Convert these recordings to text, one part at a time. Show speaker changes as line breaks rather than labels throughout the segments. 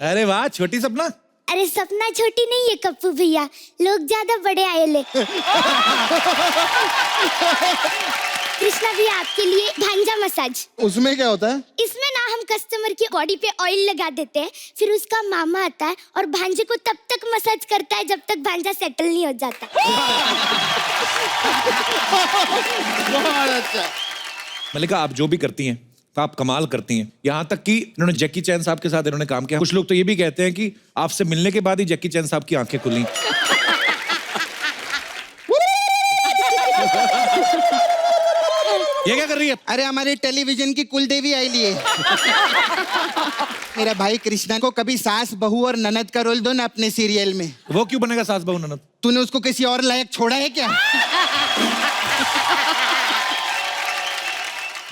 अरे वाह, छोटी सपना।
अरे सपना छोटी नहीं है कप्पू भैया, लोग ज्यादा बड़े आए ले। कृष्णा भैया आपके लिए भांजा मसाज।
उसमें क्या होता है?
इसमें ना हम कस्टमर की बॉडी पे ऑयल लगा देते हैं, फिर उसका मामा आता है और भांजे को तब तक मसाज करता है जब तक भांजा सेटल नहीं हो जाता।
बहुत अच्छा।
मल्लिका, आप जो भी करती हैं तो आप कमाल करती हैं। यहाँ तक कि इन्होंने जैकी चैन साहब के साथ इन्होंने काम किया। कुछ लोग तो ये भी कहते हैं कि आपसे मिलने के बाद ही जैकी चैन साहब की आंखें खुली। ये क्या कर रही है?
अरे हमारे टेलीविजन की कुलदेवी आई लिए। मेरा भाई कृष्णा को कभी सास बहू और ननद का रोल दो ना अपने सीरियल में।
वो क्यों बनेगा सास बहू ननद?
तूने उसको किसी और लायक छोड़ा है क्या?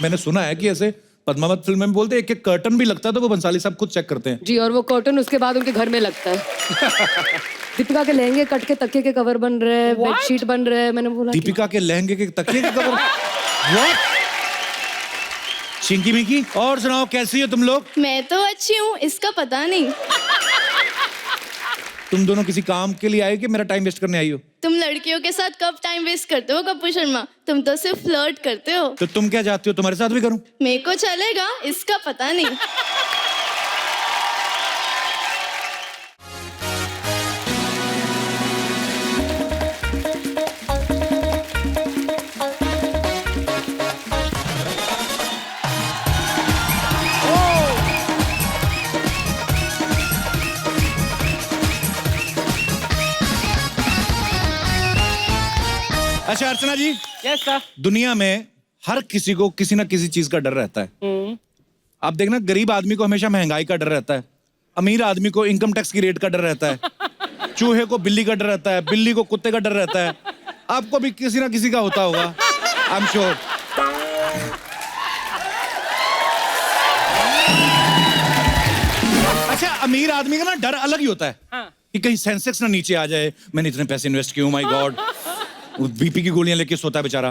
मैंने सुना है कि ऐसे पद्मावत फिल्म में बोलते हैं एक एक कर्टन भी लगता है तो वो बंसाली साहब खुद चेक करते हैं।
जी, और वो कर्टन उसके बाद उनके घर में लगता है। दीपिका के लहंगे कट के तकिए के कवर बन रहे हैं, बेडशीट बन रहे हैं। मैंने बोला
दीपिका के लहंगे के तकिए के कवर? What? चिंकी मिकी, और सुनाओ कैसी हो तुम लोग?
मैं तो अच्छी हूँ, इसका पता नहीं।
तुम दोनों किसी काम के लिए आए कि मेरा टाइम वेस्ट करने आई हो?
तुम लड़कियों के साथ कब टाइम वेस्ट करते हो कपूर शर्मा? तुम तो सिर्फ फ्लर्ट करते हो।
तो तुम क्या चाहती हो, तुम्हारे साथ भी करूं?
मेरे को चलेगा, इसका पता नहीं।
अच्छा अर्चना जी,
यस सर।
दुनिया में हर किसी को किसी ना किसी चीज का डर रहता है। आप देखना, गरीब आदमी को हमेशा महंगाई का डर रहता है, अमीर आदमी को इनकम टैक्स की रेट का डर रहता है, चूहे को बिल्ली का डर रहता है, बिल्ली को कुत्ते का डर रहता है। आपको भी किसी ना किसी का होता होगा, आई एम श्योर। अच्छा, अमीर आदमी का ना डर अलग ही होता है कि कहीं सेंसेक्स ना नीचे आ जाए, मैंने इतने पैसे इन्वेस्ट किए, माय गॉड। बीपी की गोलियां लेके सोता है बेचारा।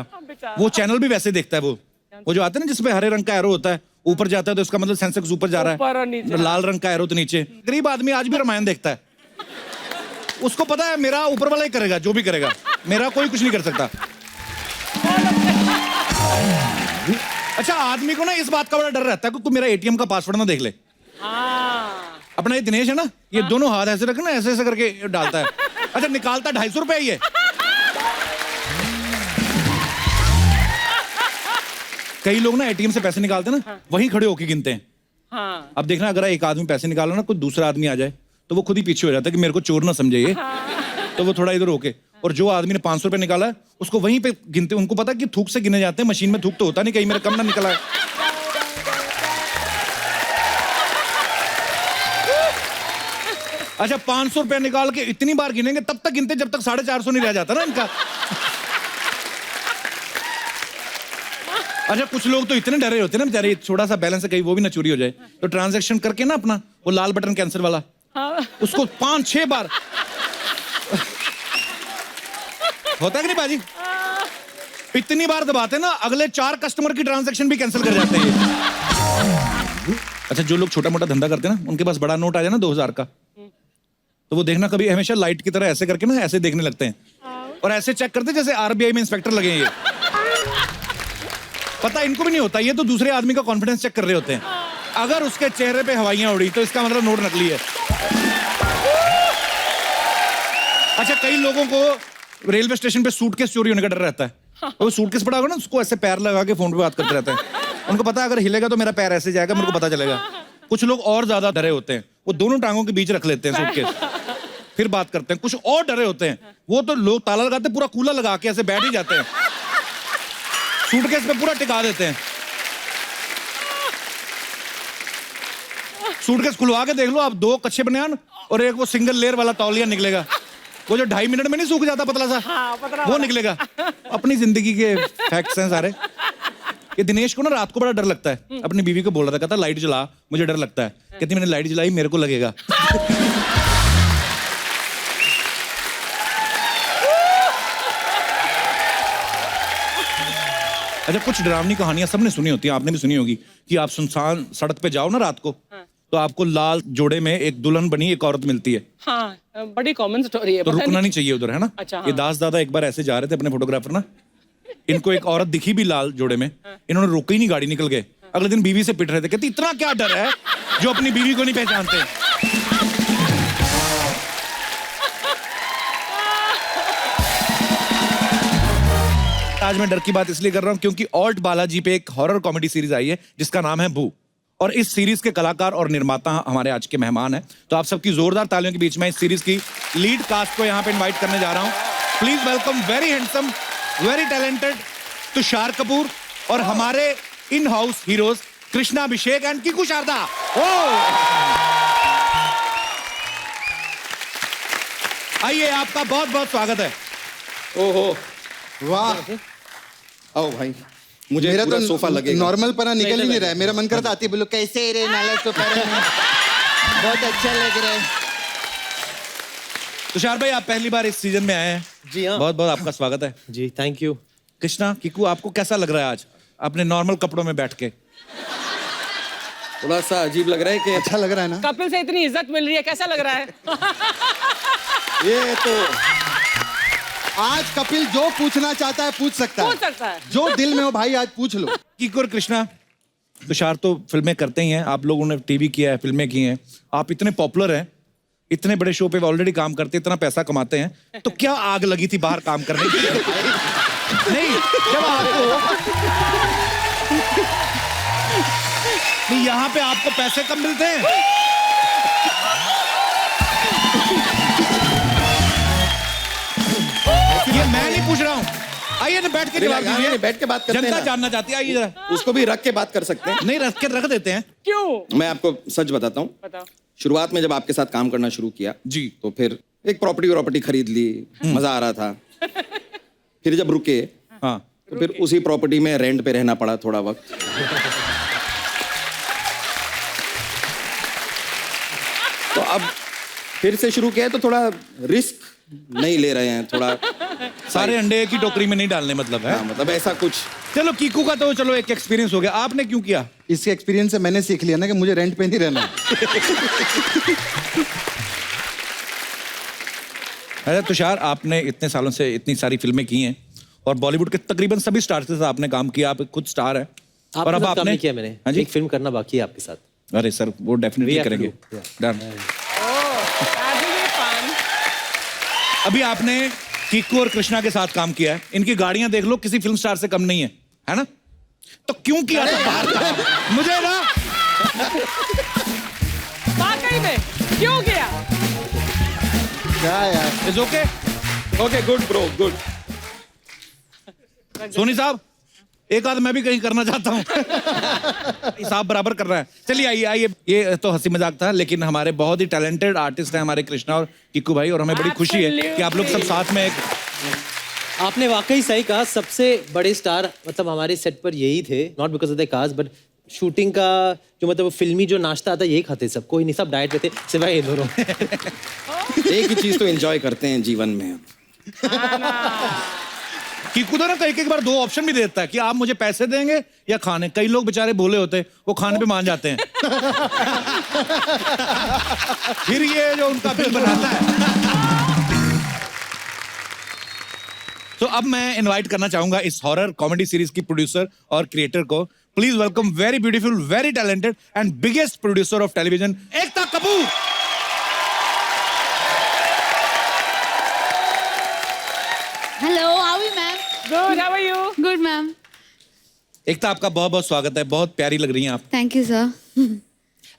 वो चैनल भी वैसे देखता है। वो जो आता है ना जिसपे हरे रंग का एरो होता है, ऊपर जाता है तो इसका मतलब सेंसेक्स ऊपर जा रहा है, लाल रंग का एरो तो नीचे। गरीब आदमी आज भी रामायण देखता है, उसको पता है मेरा ऊपर वाला ही करेगा, जो भी करेगा, मेरा कोई कुछ नहीं कर सकता। अच्छा, आदमी को ना इस बात का बड़ा डर रहता है कि कोई मेरा एटीएम का पासवर्ड ना देख ले। अपना ये दिनेश है ना, ये दोनों हाथ ऐसे रखे ना, ऐसे ऐसे करके डालता है। अच्छा, निकालता 250 रुपए ही है। कई लोग ना एटीएम से पैसे निकालते हैं ना, वहीं खड़े होके गिनते हैं। अब देखना, अगर एक आदमी पैसे निकालो ना, कोई दूसरा आदमी आ जाए तो वो खुद ही पीछे हो जाता है कि मेरे को चोर ना समझे ये। तो वो थोड़ा इधर होके, और जो आदमी ने 500 रुपए निकाला है उसको वहीं पे गिनते हैं। उनको पता है कि थूक से गिने जाते हैं, मशीन में थूक तो होता नहीं, कहीं मेरा कम ना निकला है। अच्छा, 500 रुपए निकाल के इतनी बार गिनेंगे, तब तक गिनते जब तक 450 नहीं रह जाता ना इनका। अच्छा, कुछ लोग तो इतने डरे होते हैं ना बेचारे, थोड़ा सा बैलेंस है कहीं वो भी ना चोरी हो जाए, तो ट्रांजैक्शन करके ना अपना वो लाल बटन कैंसिल वाला, उसको 5-6 बार होता है कि नहीं बाजी? इतनी बार दबाते ना, अगले 4 कस्टमर की ट्रांजैक्शन भी कैंसिल कर जाते हैं। अच्छा, जो लोग छोटा मोटा धंधा करते हैं ना, उनके पास बड़ा नोट आ जाए ना 2000 का, तो वो देखना कभी हमेशा लाइट की तरह ऐसे करके ना ऐसे देखने लगते हैं और ऐसे चेक करते जैसे आरबीआई में इंस्पेक्टर लगे हैं ये। पता इनको भी नहीं होता, ये तो दूसरे आदमी का कॉन्फिडेंस चेक कर रहे होते हैं। अगर उसके चेहरे पे हवाइयां उड़ी तो इसका मतलब नोट नकली है। अच्छा, कई लोगों को रेलवे स्टेशन पे सूटकेस चोरी होने का डर रहता है। वो सूटकेस पड़ा होगा ना, उसको ऐसे पैर लगा के फोन पे बात करते रहते हैं। उनको पता है अगर हिलेगा तो मेरा पैर ऐसे जाएगा, मेरे को पता चलेगा। कुछ लोग और ज्यादा डरे होते हैं, वो दोनों टांगों के बीच रख लेते हैं सूटकेस, फिर बात करते हैं। कुछ और डरे होते हैं, वो तो लोग ताला लगाते पूरा कूला लगा के ऐसे बैठ ही जाते हैं, सूटकेस पे पूरा टिका देते हैं। सूटकेस खुलवा के देख लो आप, 2 कच्चे बनियान और एक वो सिंगल लेयर वाला तौलिया निकलेगा, वो जो 2.5 मिनट में नहीं सूख जाता पतला सा, वो निकलेगा। अपनी जिंदगी के फैक्ट्स हैं सारे। ये दिनेश को ना रात को बड़ा डर लगता है, अपनी बीवी को बोल रहा था, कहता लाइट जला, मुझे डर लगता है। कहती मैंने लाइट जलाई, मेरे को लगेगा। अच्छा, कुछ डरावनी कहानियां सबने सुनी होती हैं, आपने भी सुनी होगी कि आप सुनसान सड़क पे जाओ ना रात को, तो आपको लाल जोड़े में एक दुल्हन बनी एक औरत मिलती है,
हाँ बड़ी कॉमन स्टोरी है,
तो
पता
रुकना
नहीं।
नहीं चाहिए उधर, है ना?
अच्छा, हाँ।
ये दास दादा एक बार ऐसे जा रहे थे अपने फोटोग्राफर ना, इनको एक औरत दिखी भी लाल जोड़े में, इन्होंने रोकी नहीं, गाड़ी निकल गए। अगले दिन बीवी से पिट रहे थे, कहती इतना क्या डर है जो अपनी बीवी को नहीं पहचानते। आज मैं डर की बात इसलिए कर रहा हूं क्योंकि ऑल्ट बालाजी पे एक हॉरर कॉमेडी सीरीज आई है जिसका नाम है भू, और इस सीरीज के कलाकार और निर्माता हमारे आज के मेहमान हैं। तो आप सबकी जोरदार तालियों के बीच में इस सीरीज की लीड कास्ट को यहाँ पे इनवाइट करने जा रहा हूँ। Please welcome very handsome, very talented Tushar Kapoor और हमारे in house heroes Krishna Abhishek and Kiku Sharda. आइए, आपका बहुत बहुत स्वागत है।
ओहो
वाह,
आओ भाई, मुझे
मेरा
पूरा
तो
सोफा लगेगा।
नॉर्मल पना निकल ही नहीं रहा है। मेरा मन करता आती बोलो कैसे रे नाला सोफा रे? बहुत अच्छा लग रहा है।
तुषार भाई, आप पहली बार इस सीजन में आए हैं।
जी हाँ।
बहुत बहुत आपका स्वागत है।
जी थैंक यू।
कृष्णा, कीकू, आपको कैसा लग रहा है आज अपने नॉर्मल कपड़ों में बैठ के?
थोड़ा सा अजीब लग रहा है कि
अच्छा लग रहा है ना?
कपिल से इतनी इज्जत मिल रही है, कैसा लग रहा है?
ये तो
आज कपिल जो पूछना चाहता है पूछ सकता
पूछ सकता है।
जो दिल में हो भाई आज पूछ लो।
कीकू और कृष्णा, तुषार तो फिल्में करते ही हैं, आप लोगों ने टीवी किया है, फिल्में की हैं, आप इतने पॉपुलर हैं, इतने बड़े शो पे ऑलरेडी काम करते हैं, इतना पैसा कमाते हैं, तो क्या आग लगी थी बाहर काम करने की? नहीं, जब आपको नहीं, यहाँ पे आपको पैसे कम मिलते हैं। ये मैं नहीं पूछ रहा हूँ, आइए ना बैठ के जवाब दीजिए।
बैठ के बात करते हैं
जनता
ना।
जानना चाहती है, आइए जरा।
उसको भी रख के बात कर सकते हैं।
नहीं, रख के रख देते हैं।
क्यों?
मैं आपको सच बताता हूँ,
बताओ।
शुरुआत में जब आपके साथ काम करना शुरू किया
जी।
तो फिर एक प्रॉपर्टी खरीद ली, मजा आ रहा था। फिर जब रुके
हाँ,
तो फिर उसी प्रॉपर्टी में रेंट पे रहना पड़ा थोड़ा वक्त। तो अब फिर से शुरू किया है तो थोड़ा रिस्क नहीं ले रहे हैं, थोड़ा
सारे अंडे एक ही टोकरी में नहीं डालने, मतलब है।
हाँ, मतलब ऐसा कुछ।
चलो, कीकू का तो चलो एक एक्सपीरियंस हो गया, आपने क्यों किया?
इसके एक्सपीरियंस से मैंने सीख लिया ना कि मुझे रेंट पे नहीं रहना।
अरे तुषार, आपने इतने सालों से इतनी सारी फिल्में की हैं और बॉलीवुड के तकरीबन सभी स्टार के साथ आपने काम किया, आप खुद स्टार है।
और अब आपने किया मैंने।
हाँ जी।
एक फिल्म करना बाकी है आपके साथ।
अरे सर, वो डेफिनेटली
We have to
करेंगे।
do, yeah.
Done.
Having fun.
अभी आपने कीकू और कृष्णा के साथ काम किया है, इनकी गाड़ियां देख लो, किसी फिल्म स्टार से कम नहीं है ना? तो क्यों किया था बाहर का? मुझे ना
वाकई में क्यों किया?
क्या यार,
is okay.
Okay, good bro, good.
Soni साहब, एक आध मैं भी कहीं करना चाहता हूँ। हिसाब बराबर कर रहा है। चलिए आइए आइए, ये तो हंसी मजाक था, लेकिन हमारे बहुत ही टैलेंटेड आर्टिस्ट हैं हमारे कृष्णा और कीकू भाई, और हमें बड़ी खुशी है कि आप लोग सब साथ में एक।
आपने वाकई सही कहा, सबसे बड़े स्टार मतलब हमारे सेट पर यही थे, not because of the cast but shooting का जो मतलब फिल्मी जो नाश्ता आता यही खाते सब, कोई नहीं, सब डाइट पे थे सिवाय ये दोनों।
एक ही चीज तो एंजॉय करते हैं जीवन में।
कीकू तो ना एक बार दो ऑप्शन भी देता है कि आप मुझे पैसे देंगे या खाने। कई लोग बेचारे भोले होते हैं, वो खाने पे मान जाते हैं। फिर ये जो उनका बिल बनाता है। तो अब मैं इनवाइट करना चाहूंगा इस हॉरर कॉमेडी सीरीज की प्रोड्यूसर और क्रिएटर को। Please welcome very beautiful, very talented and biggest producer of television, Ekta Kapoor.
Hello, how are you ma'am?
Good, how are you?
Good ma'am.
Ekta, आपका बहुत बहुत स्वागत है, बहुत प्यारी लग रही हैं आप।
Thank you sir.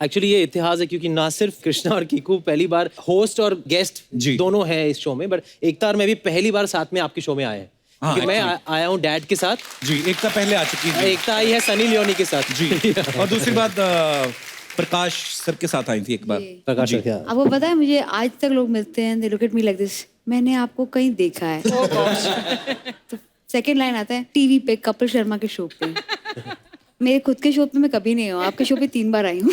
एक्चुअली ये इतिहास है क्योंकि ना सिर्फ कृष्णा और कीकू पहली बार होस्ट और गेस्ट
जी।
दोनों हैं इस शो में, बट एकता और मैं भी पहली बार साथ में आपके शो में आए हैं।
हाँ,
क्योंकि मैं आया हूँ डैड के साथ,
जी, एकता पहले आ चुकी है।
एकता आई है सनी लियोनी के साथ।
जी। और दूसरी बात, प्रकाश सर के साथ आई थी एक बार।
प्रकाश
जी।
सर क्या?
आपको पता है मुझे आज तक लोग मिलते हैं, they look at me like this, मैंने आपको कहीं देखा है। तो सेकंड लाइन आता है टीवी पे कपिल शर्मा के शो पे। मेरे खुद के शो पे मैं कभी नहीं हूँ, आपके शो पे 3 बार आई हूँ।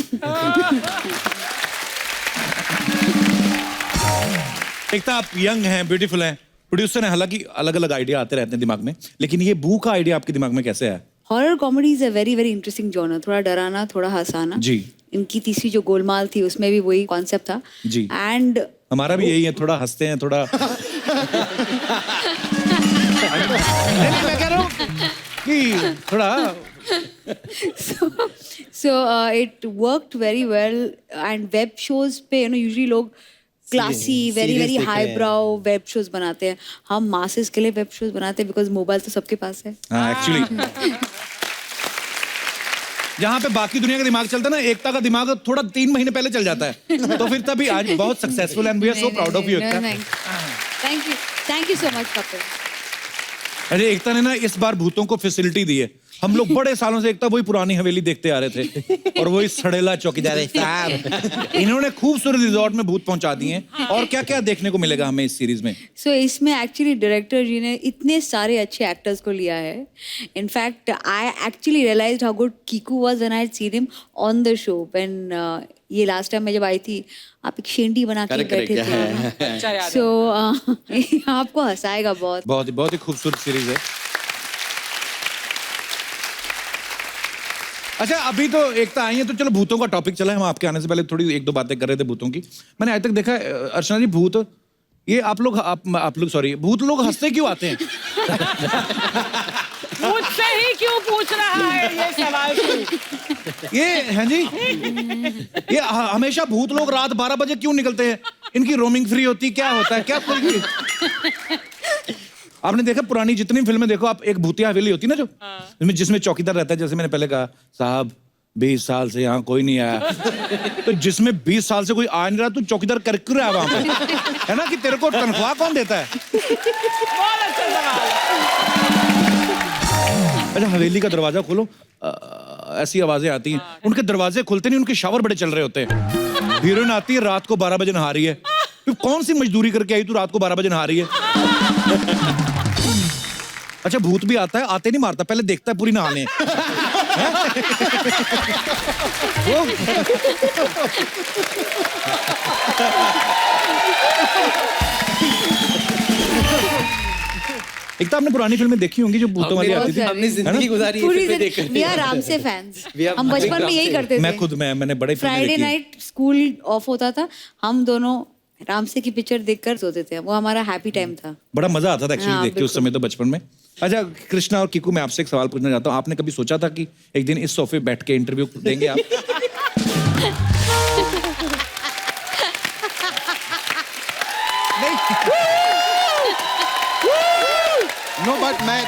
एकता, आप यंग हैं, ब्यूटीफुल हैं, प्रोड्यूसर हैं, हालांकि अलग अलग आइडिया आते रहते हैं दिमाग में, लेकिन ये बू का आइडिया आपके दिमाग में कैसे आया?
Horror comedy is a very very interesting genre, थोड़ा डराना, थोड़ा हंसाना।
जी।
इनकी तीसरी जो गोलमाल थी उसमें भी वही कॉन्सेप्ट था
जी।
एंड
हमारा भी यही है, थोड़ा हंसते हैं थोड़ा नहीं, मैं कह रहा हूँ कि थोड़ा
so it worked very well and web shows पे usually लोग क्लासी वेरी
serious
वेरी
देखे
हाई
हैं।
ब्राउ वेब शोज बनाते हैं, हम मासेस के लिए वेब शोज बनाते हैं बिकॉज मोबाइल तो सबके पास है।
हाँ एक्चुअली जहाँ पे बाकी दुनिया का दिमाग चलता है ना, एकता का दिमाग थोड़ा 3 महीने पहले चल जाता है, तो फिर तभी आज बहुत successful and we are so proud of you Ekta.
Thank you so much Kapil.
अरे एकता ने ना इस बार भूतों को फैसिलिटी दी है। हम लोग बड़े सालों से एकता वही पुरानी हवेली देखते आ रहे थे और वही सड़ेला चौकीदार साहब, इन्होंने खूबसूरत रिजॉर्ट में भूत पहुंचा दिए हैं। और क्या क्या देखने को मिलेगा हमें इस सीरीज में?
सो इसमें एक्चुअली डायरेक्टर जी ने इतने सारे अच्छे एक्टर्स को लिया है। In fact I actually realised how good Kiku was when I had seen him on the show. When ये लास्ट टाइम मैं जब आई थी, आप एक शेंडी बना के बैठे थे,
अच्छा याद है।
सो आपको हंसाएगा बहुत।
बहुत ही खूबसूरत सीरीज है। अच्छा अभी तो एकता आई है तो चलो भूतों का टॉपिक चला है। हम आपके आने से पहले थोड़ी 1-2 बातें कर रहे थे भूतों की। मैंने आज तक देखा है अर्चना जी, भूत ये आप लोग सॉरी, भूत लोग हंसते क्यों आते हैं?
मुझसे ही क्यों पूछ रहा है ये सवाल तू?
ये हैं जी, ये हमेशा भूत लोग रात 12 बजे क्यों निकलते हैं? इनकी रोमिंग फ्री होती, क्या होता है, क्या कोई? आपने देखा पुरानी जितनी फिल्में देखो आप, एक भूतिया हवेली होती ना जो जिसमें चौकीदार रहता है, जैसे मैंने पहले कहा साहब 20 साल से यहाँ कोई नहीं आया, तो जिसमें 20 साल से कोई आ नहीं रहा, तू चौकीदार कर क्यों रहा है वहां पे? है ना, कि तेरे को तनख्वाह कौन देता है?
बहुत अच्छा सवाल है।
अच्छा हवेली का दरवाजा खोलो, ऐसी आवाजें आती हैं। उनके दरवाजे खुलते नहीं, उनके शावर बड़े चल रहे होते हैं। हीरोइन आती है रात को 12 बजे नहा रही है। तू कौन सी मजदूरी करके आई, तू रात को 12 बजे नहा रही है? अच्छा भूत भी आता है, आते नहीं मारता, पहले देखता है पूरी नहाने। एक तो आपने पुरानी फिल्में देखी होंगी जो भूतों वाली आती थी।
हमने जिंदगी गुजारी है
पूरी
फिल्में देखकर।
वी आर राम से फैंस।
We are
हम
big
बचपन में
राम
यही
से।
करते थे।
मैं खुद मैंने बड़े फिल्में
फ्राइडे
देखी हैं।
नाइट स्कूल ऑफ होता था, हम दोनों राम से की पिक्चर देखकर सोते थे। वो हमारा हैप्पी टाइम था।
बड़ा मजा आता था एक्चुअली
हाँ,
देख के उस समय तो बचपन में। अच्छा कृष्णा और कीकू, मैं आपसे एक सवाल पूछना चाहता हूँ। आपने कभी सोचा था कि एक दिन इस सोफे बैठ के इंटरव्यू देंगे आप?
नो बट मैं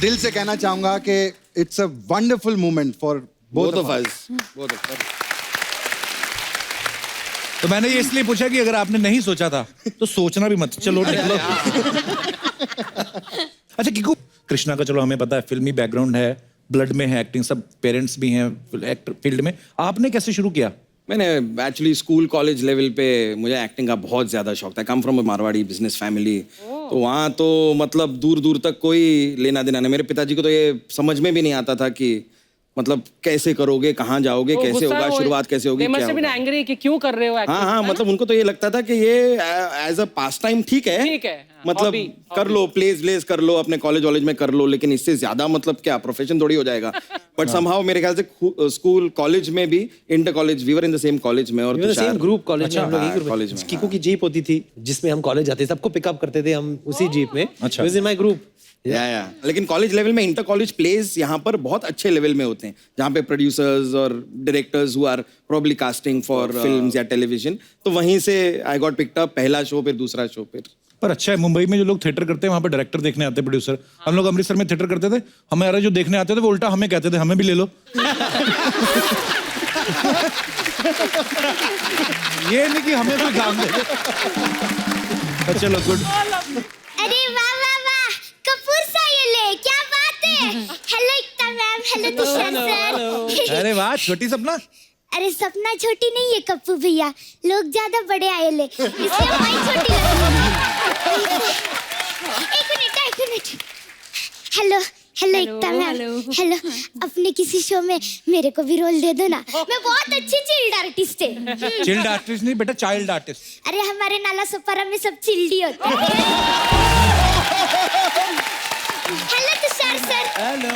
दिल से कहना चाहूंगा कि it's a wonderful moment for
both
both
of
of
us.
तो मैंने ये इसलिए पूछा कि अगर आपने नहीं सोचा था तो सोचना भी मत, चलो निकलो। अच्छा कीकू, कृष्णा का चलो हमें पता है फिल्मी बैकग्राउंड है, ब्लड में है एक्टिंग, सब पेरेंट्स भी हैं एक्टर फील्ड में। आपने कैसे शुरू किया?
मैंने एक्चुअली स्कूल कॉलेज लेवल पे मुझे एक्टिंग का बहुत ज़्यादा शौक था। Come from a Marwari business family, तो वहाँ तो मतलब दूर दूर तक कोई लेना देना नहीं। मेरे पिताजी को तो ये समझ में भी नहीं आता था कि मतलब कैसे करोगे, कहाँ जाओगे,
वो
कैसे
गुस्सा
होगा,
वो-
शुरुआत कैसे होगी,
They must
क्या
have been
होगा।
angry कि क्यों कर रहे हो acting,
हाँ हाँ,
है ना?
मतलब उनको तो ये लगता था कि ये एज अ पास टाइम ठीक है,
ठीक है, हाँ,
मतलब
hobby,
कर लो, प्लेज कर लो, अपने कॉलेज में कर लो, लेकिन इससे ज्यादा मतलब क्या प्रोफेशन थोड़ी हो जाएगा। बट समहाउ मेरे ख्याल से स्कूल कॉलेज में भी, inter college, we were in the same college में, और
सेम ग्रुप कॉलेज में हम लोग
हाँ,
एक ग्रुप
कॉलेज में,
कीकू की जीप होती थी जिसमें हम कॉलेज जाते, सबको पिकअप करते थे हम उसी जीप में।
अच्छा।
In my group.
या लेकिन कॉलेज लेवल में इंटर कॉलेज प्लेज यहाँ पर बहुत अच्छे लेवल में होते हैं, जहाँ पे प्रोड्यूसर्स और directors who are probably casting for films या टेलीविजन, तो वहीं से आई गॉट पिक्ड अप, पहला शो, फिर दूसरा शो, फिर
पर अच्छा है मुंबई में जो लोग थिएटर करते हैं वहां पे डायरेक्टर देखने आते हैं, प्रोड्यूसर। हम लोग अमृतसर में थिएटर करते थे, हमारे जो देखने आते थे वो उल्टा हमें कहते थे हमें भी ले लो। ये नहीं कि हमें कोई काम दे। चलो गुड।
अरे वाह वाह वाह, कपूर सा ये ले, क्या बात है। हेलो एकता मैम, हेलो तुषार सर।
अरे वाह, छोटी सपना।
अरे सपना छोटी नहीं है कप्पू भैया, लोग ज्यादा बड़े आए ले, इसलिए वही छोटी लगी। एक मिनट। हेलो एकता मैम, हेलो। अपने किसी शो में मेरे को भी रोल दे दो ना, मैं बहुत अच्छी चिल्ड आर्टिस्ट है।
चिल्ड आर्टिस्ट नहीं बेटा, चाइल्ड आर्टिस्ट।
अरे हमारे नाला सोपारा में सब चिल्डी होते हैं। Hello Tushar sir. Hello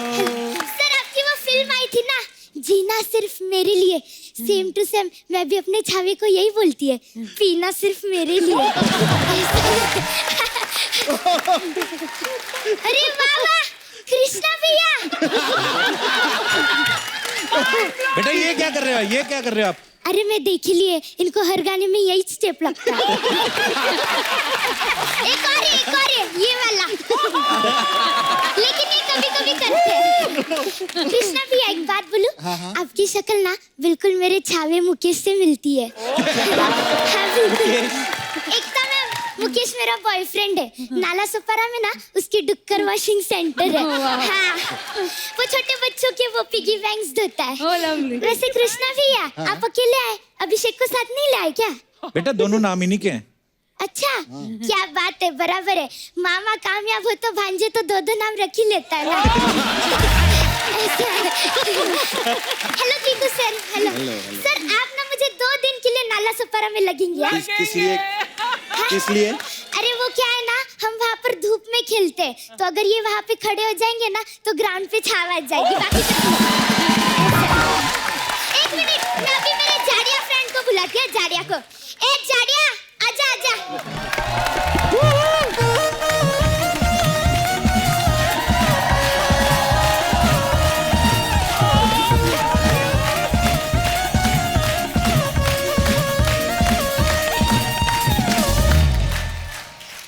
sir, आपकी वो फिल्म आई थी ना, जीना सिर्फ मेरे लिए, सेम टू सेम मैं भी अपने छावे को यही बोलती है, पीना सिर्फ मेरे लिए। अरे वाह वाह, कृष्णा भैया।
बेटा ये क्या कर रहे हो, ये क्या कर रहे हो आप?
अरे मैं देख लिए, इनको हर गाने में यही स्टेप लगता है। एक और ये वाला। लेकिन ये कभी कभी करते हैं। कृष्णा भैया एक बात बोलूं, आपकी शक्ल ना बिल्कुल मेरे छावे मुकेश से मिलती है। हाँ बिल्कुल। एकता मैम, मुकेश मेरा बॉयफ्रेंड है। नाला सुपारा में ना उसकी डुक्कर वॉशिंग सेंटर है। हाँ, वो छोटे बच्चों के वो पिगी बैंक्स धोता है। वैसे कृष्णा भैया आप अकेले आए, अभिषेक को साथ नहीं लाए क्या?
बेटा दोनों नाम इन्हीं के हैं।
अच्छा, क्या बात है, बराबर है। मामा कामयाब हो तो भांजे तो दो दो नाम रख ही लेता है ना। Hello Jeetu sir. Hello sir, आप ना मुझे 2 दिन के लिए नाला सुपारा में लगेंगे।
किस लिए?
अरे वो क्या है ना, हम वहाँ पर धूप में खेलते हैं, तो अगर ये वहाँ पे खड़े हो जाएंगे ना तो ग्राउंड पे छाव आ जाएगी। बाकी एक मिनट, मैं अभी मेरे जाड़िया फ्रेंड को बुलाती हूँ, जाड़िया को। ए जाड़िया, आजा आजा।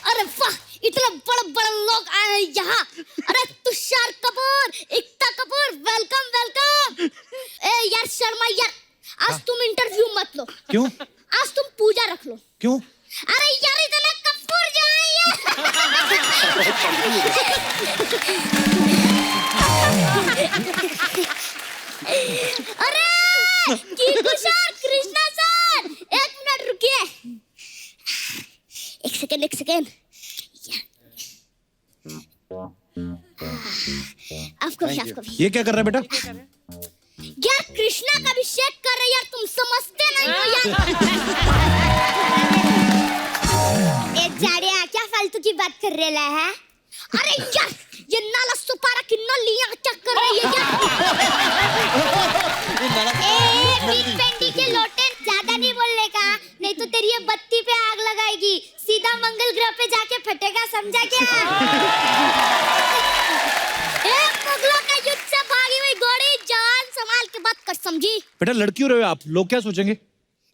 अरे वाह, इतने बड़े बड़े लोग आए हैं यहाँ। अरे तुषार कपूर, एकता कपूर, वेलकम वेलकम। ए यार शर्मा यार, आज तुम इंटरव्यू मत लो।
क्यों?
आज तुम पूजा रख लो।
क्यों?
अरे यार इतना कपूर जो है अरे की तुषार, कृष्णा सर, 1 मिनट रुकिए। एक सेकेंड। आपको भी।
ये क्या कर रहा है बेटा?
यार कृष्णा का अभिषेक कर रहे यार, तुम समझते नहीं हो यार।
ए जाड़िया, क्या फालतू की बात कर रहे है?
अरे यार ये नाला सुपारा की नलियां क्या कर रही है यार?
ए बिग पेंडी के लोटे, ज्यादा नहीं बोलने का, नहीं तो तेरी ये बत्ती पे आग लगाएगी, सीधा मंगल ग्रह पे जाके फटेगा, समझा क्या?
ए मुगलों का युद्ध से भागी हुई घोड़ी, जान संभाल के बात कर, समझी?
बेटा लड़की हो रहे हो आप, लोग क्या सोचेंगे?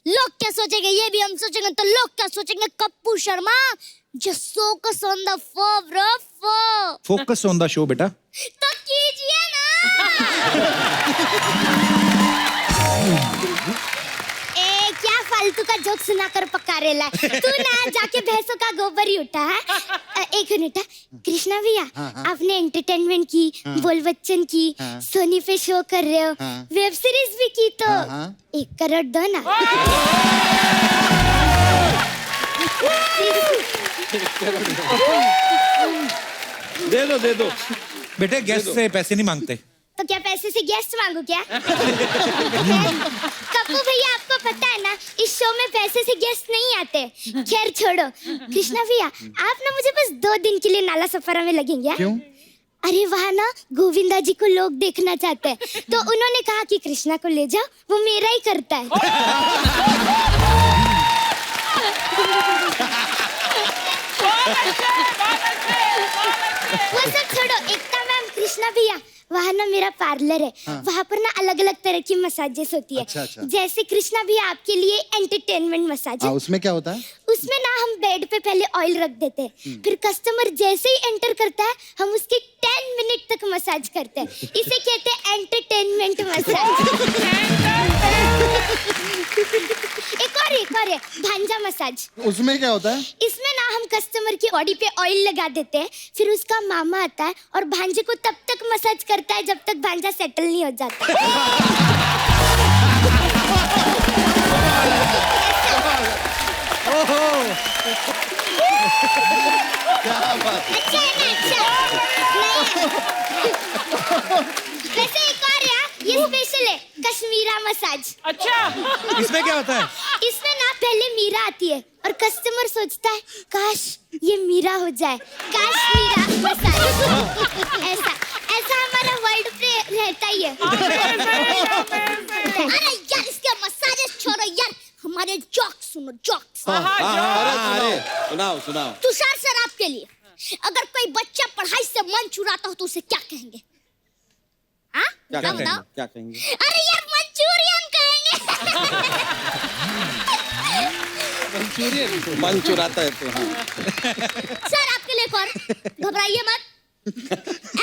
लोग क्या सोचेंगे ये भी हम सोचेंगे, तो लोग क्या सोचेंगे? Kappu Sharma, just focus on the four, bro, four.
Focus on the show बेटा।
तो कीजिए ना।
ए क्या फालतू का जोक सुनाकर पका रेला है? तू ना जाके भैंसों का गोबर ही उठा है। एक मिनट, कृष्णा भैया, आपने एंटरटेनमेंट की, बोल बच्चन की, सोनी पे शो कर रहे हो, वेब सीरीज भी की, तो 1 करोड़ दो ना।
दे दो।
बेटे गेस्ट से पैसे नहीं मांगते।
तो क्या पैसे से गेस्ट मांगू क्या? कप्पू भैया, आपको पता है ना इस शो में पैसे से गेस्ट नहीं आते। खैर छोड़ो, कृष्णा भैया आप ना मुझे बस 2 दिन के लिए नाला सफारा में लगेंगे।
क्यों?
अरे वहाँ ना गोविंदा जी को लोग देखना चाहते हैं, तो उन्होंने कहा कि कृष्णा को ले जाओ, वो मेरा ही करता है। वो सब छोड़ो, एकता मैम, कृष्णा भैया, वहाँ ना मेरा पार्लर है। वहाँ पर ना अलग अलग तरह की मसाजेस होती है।
अच्छा।
जैसे कृष्णा भैया आपके लिए एंटरटेनमेंट मसाज है।
उसमें क्या होता है?
उसमें ना हम बेड पे पहले ऑयल रख देते हैं, फिर कस्टमर जैसे ही एंटर करता है हम उसके 10 मिनट तक मसाज करते हैं। इसे कहते हैं एंटरटेनमेंट मसाज। एक और है भांजा मसाज।
उसमें क्या होता है?
इसमें ना हम कस्टमर की बॉडी पे ऑयल लगा देते हैं, फिर उसका मामा आता है और भांजे को तब तक मसाज करता है जब तक भांजा सेटल नहीं हो जाता। अच्छा है ना? अच्छा वैसे एक और है, ये स्पेशल है, कश्मीरा मसाज।
अच्छा,
इसमें क्या होता है?
इसमें ना पहले मीरा आती है और कस्टमर सोचता है काश ये मीरा हो जाए, काश मीरा मसाज। ऐसा हमारा वर्ल्ड पे रहता ही है।
अरे यार इसके
अरे सुनाओ सुनाओ।
तुषार सर आपके लिए, अगर कोई बच्चा पढ़ाई से मन चुराता हो तो उसे क्या कहेंगे? हाँ
क्या
बताओ
कहेंगे?
बताओ।
क्या कहेंगे?
अरे यार मंचूरियन कहेंगे।
मन चुराता है तो हाँ।
सर आपके लिए एक और, घबराइए मत।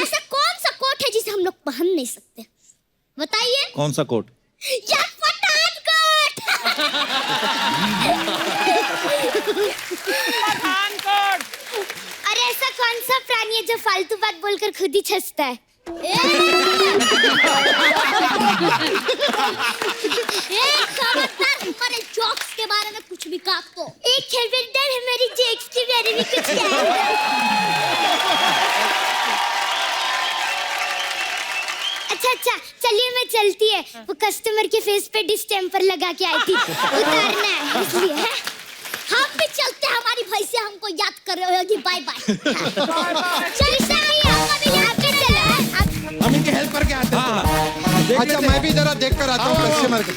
ऐसा कौन सा कोट है जिसे हम लोग पहन नहीं सकते? बताइए।
कौन सा कोट?
यार पठानकोट।
पठानकोट।
अरे ऐसा कौन सा प्राणी है जो फालतू बात बोलकर खुद ही छसता है?
खबरदार हमारे जोक्स के बारे में कुछ भी कहा तो।
एक खबरदार हमारी जेक्स के बारे में कुछ कहे। अच्छा चलिए मैं चलती है, वो कस्टमर के फेस पे डिस्टेम्पर लगा के आई थी, उतारना है इसलिए। है?
हम भी चलते हैं, हमारी भाई से हमको याद कर रहे होगी। Bye bye. चलिए से आइए, आपका भी यहाँ पे चले।
हम इनके हेल्प करके आते हैं।
अच्छा मैं भी जरा देख कर आता हूँ कस्टमर को।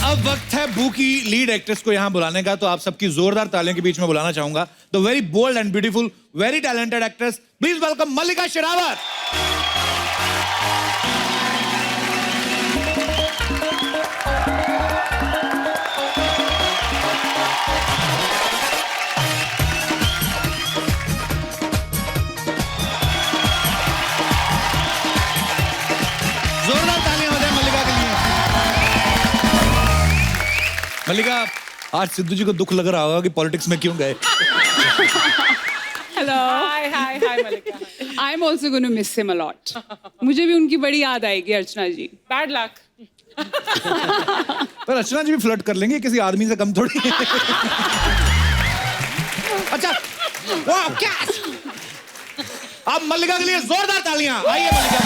अब वक्त है बू की लीड एक्ट्रेस को यहाँ बुलाने का, तो आप सबकी जोरदार तालियों के बीच में बुलाना चाहूंगा the very bold and beautiful, very talented actress, please welcome Mallika Sherawat. जोरदार तालियां हो जाए मल्लिका के लिए। मल्लिका, आज सिद्धू जी को दुख लग रहा होगा कि पॉलिटिक्स में क्यों गए।
Hello hi Mallika. I am also going to miss him a lot. मुझे भी उनकी बड़ी याद आएगी अर्चना जी। Bad luck.
पर अर्चना जी भी फ्लर्ट कर लेंगे, किसी आदमी से कम थोड़ी। अच्छा वाह क्या, अब मल्लिका के लिए जोरदार तालियां। आइए मल्लिका।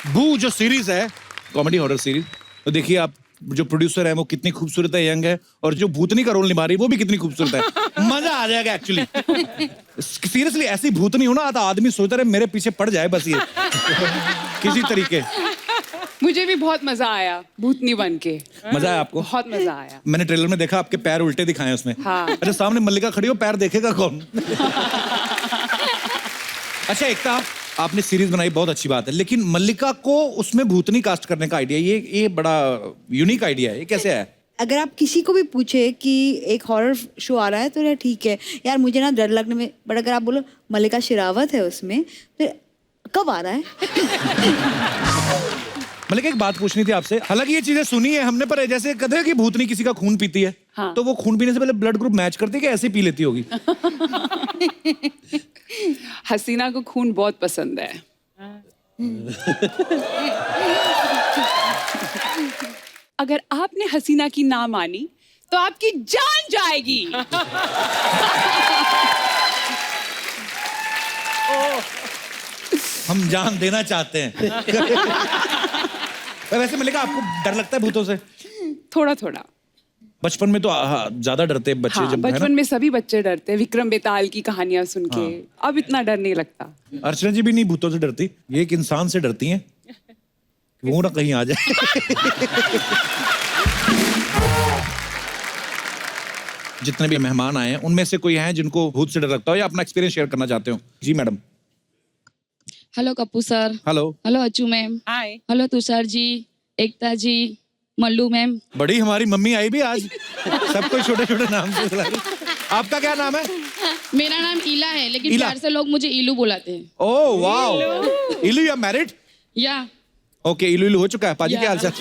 बू जो सीरीज है, कॉमेडी हॉरर सीरीज, तो देखिए आप जो प्रोड्यूसर है वो कितनी खूबसूरत है, यंग है, और जो भूतनी का रोल निभा रही है वो भी कितनी खूबसूरत है। मजा आ जाएगा एक्चुअली। सीरियसली ऐसी भूतनी हो ना तो आदमी सोचता रहे मेरे पीछे पड़ जाए बस ये किसी तरीके।
मुझे भी बहुत मजा आया भूतनी बन के।
मजा आया आपको?
बहुत मजा आया।
मैंने ट्रेलर में देखा आपके पैर उल्टे दिखाए हैं उसमें।
हाँ।
अच्छा सामने मल्लिका खड़ी हो, पैर देखेगा कौन? अच्छा एकता, आपने सीरीज बनाई बहुत अच्छी बात है, लेकिन मल्लिका को उसमें भूतनी कास्ट करने का आइडिया, ये बड़ा यूनिक आइडिया है, ये कैसे है?
अगर आप किसी को भी पूछे कि एक हॉरर शो आ रहा है तो यार ठीक है यार मुझे ना डर लगने में, बट अगर आप बोलो मल्लिका शेरावत है उसमें तो कब आ रहा है?
मल्लिका एक बात पूछनी थी आपसे, हालांकि ये चीजें सुनी है हमने, पर जैसे कहते हैं कि भूतनी किसी का खून पीती है,
हाँ।
तो वो खून पीने से पहले ब्लड ग्रुप मैच करती है कि ऐसे ही पी लेती होगी?
हसीना को खून बहुत पसंद है। अगर आपने हसीना की ना मानी तो आपकी जान जाएगी।
हम जान देना चाहते हैं। वैसे मल्लिका आपको डर लगता है भूतों से?
थोड़ा थोड़ा।
बचपन में तो ज्यादा डरते हैं बच्चे,
हाँ,
जब है
बचपन
ना?
में सभी बच्चे डरते हैं विक्रम बेताल की कहानियां सुन के। अब इतना डर नहीं लगता।
अर्चना जी भी नहीं भूतों से डरती, ये एक इंसान से डरती हैं कि वो ना कहीं आ जाए। जितने भी मेहमान आए हैं उनमें से कोई हैं जिनको भूत से डर लगता हो या अपना एक्सपीरियंस शेयर करना चाहते हो? जी madam.
Hello Kappu sir.
Hello.
Hello Achchu ma'am.
Hi.
Hello Tushar ji, Ekta ji, Mallu ma'am.
बड़ी हमारी मम्मी आई भी आज, सबको छोटे छोटे नाम से बुला रही। आपका क्या नाम है?
मेरा नाम ईला है, लेकिन
ईला?
प्यार से लोग मुझे ईलू बुलाते हैं।
ओह वाओ, इलू यू आर मैरिड?
या
ओके, इलू इलू हो चुका है। पाजी क्या हाल चाल?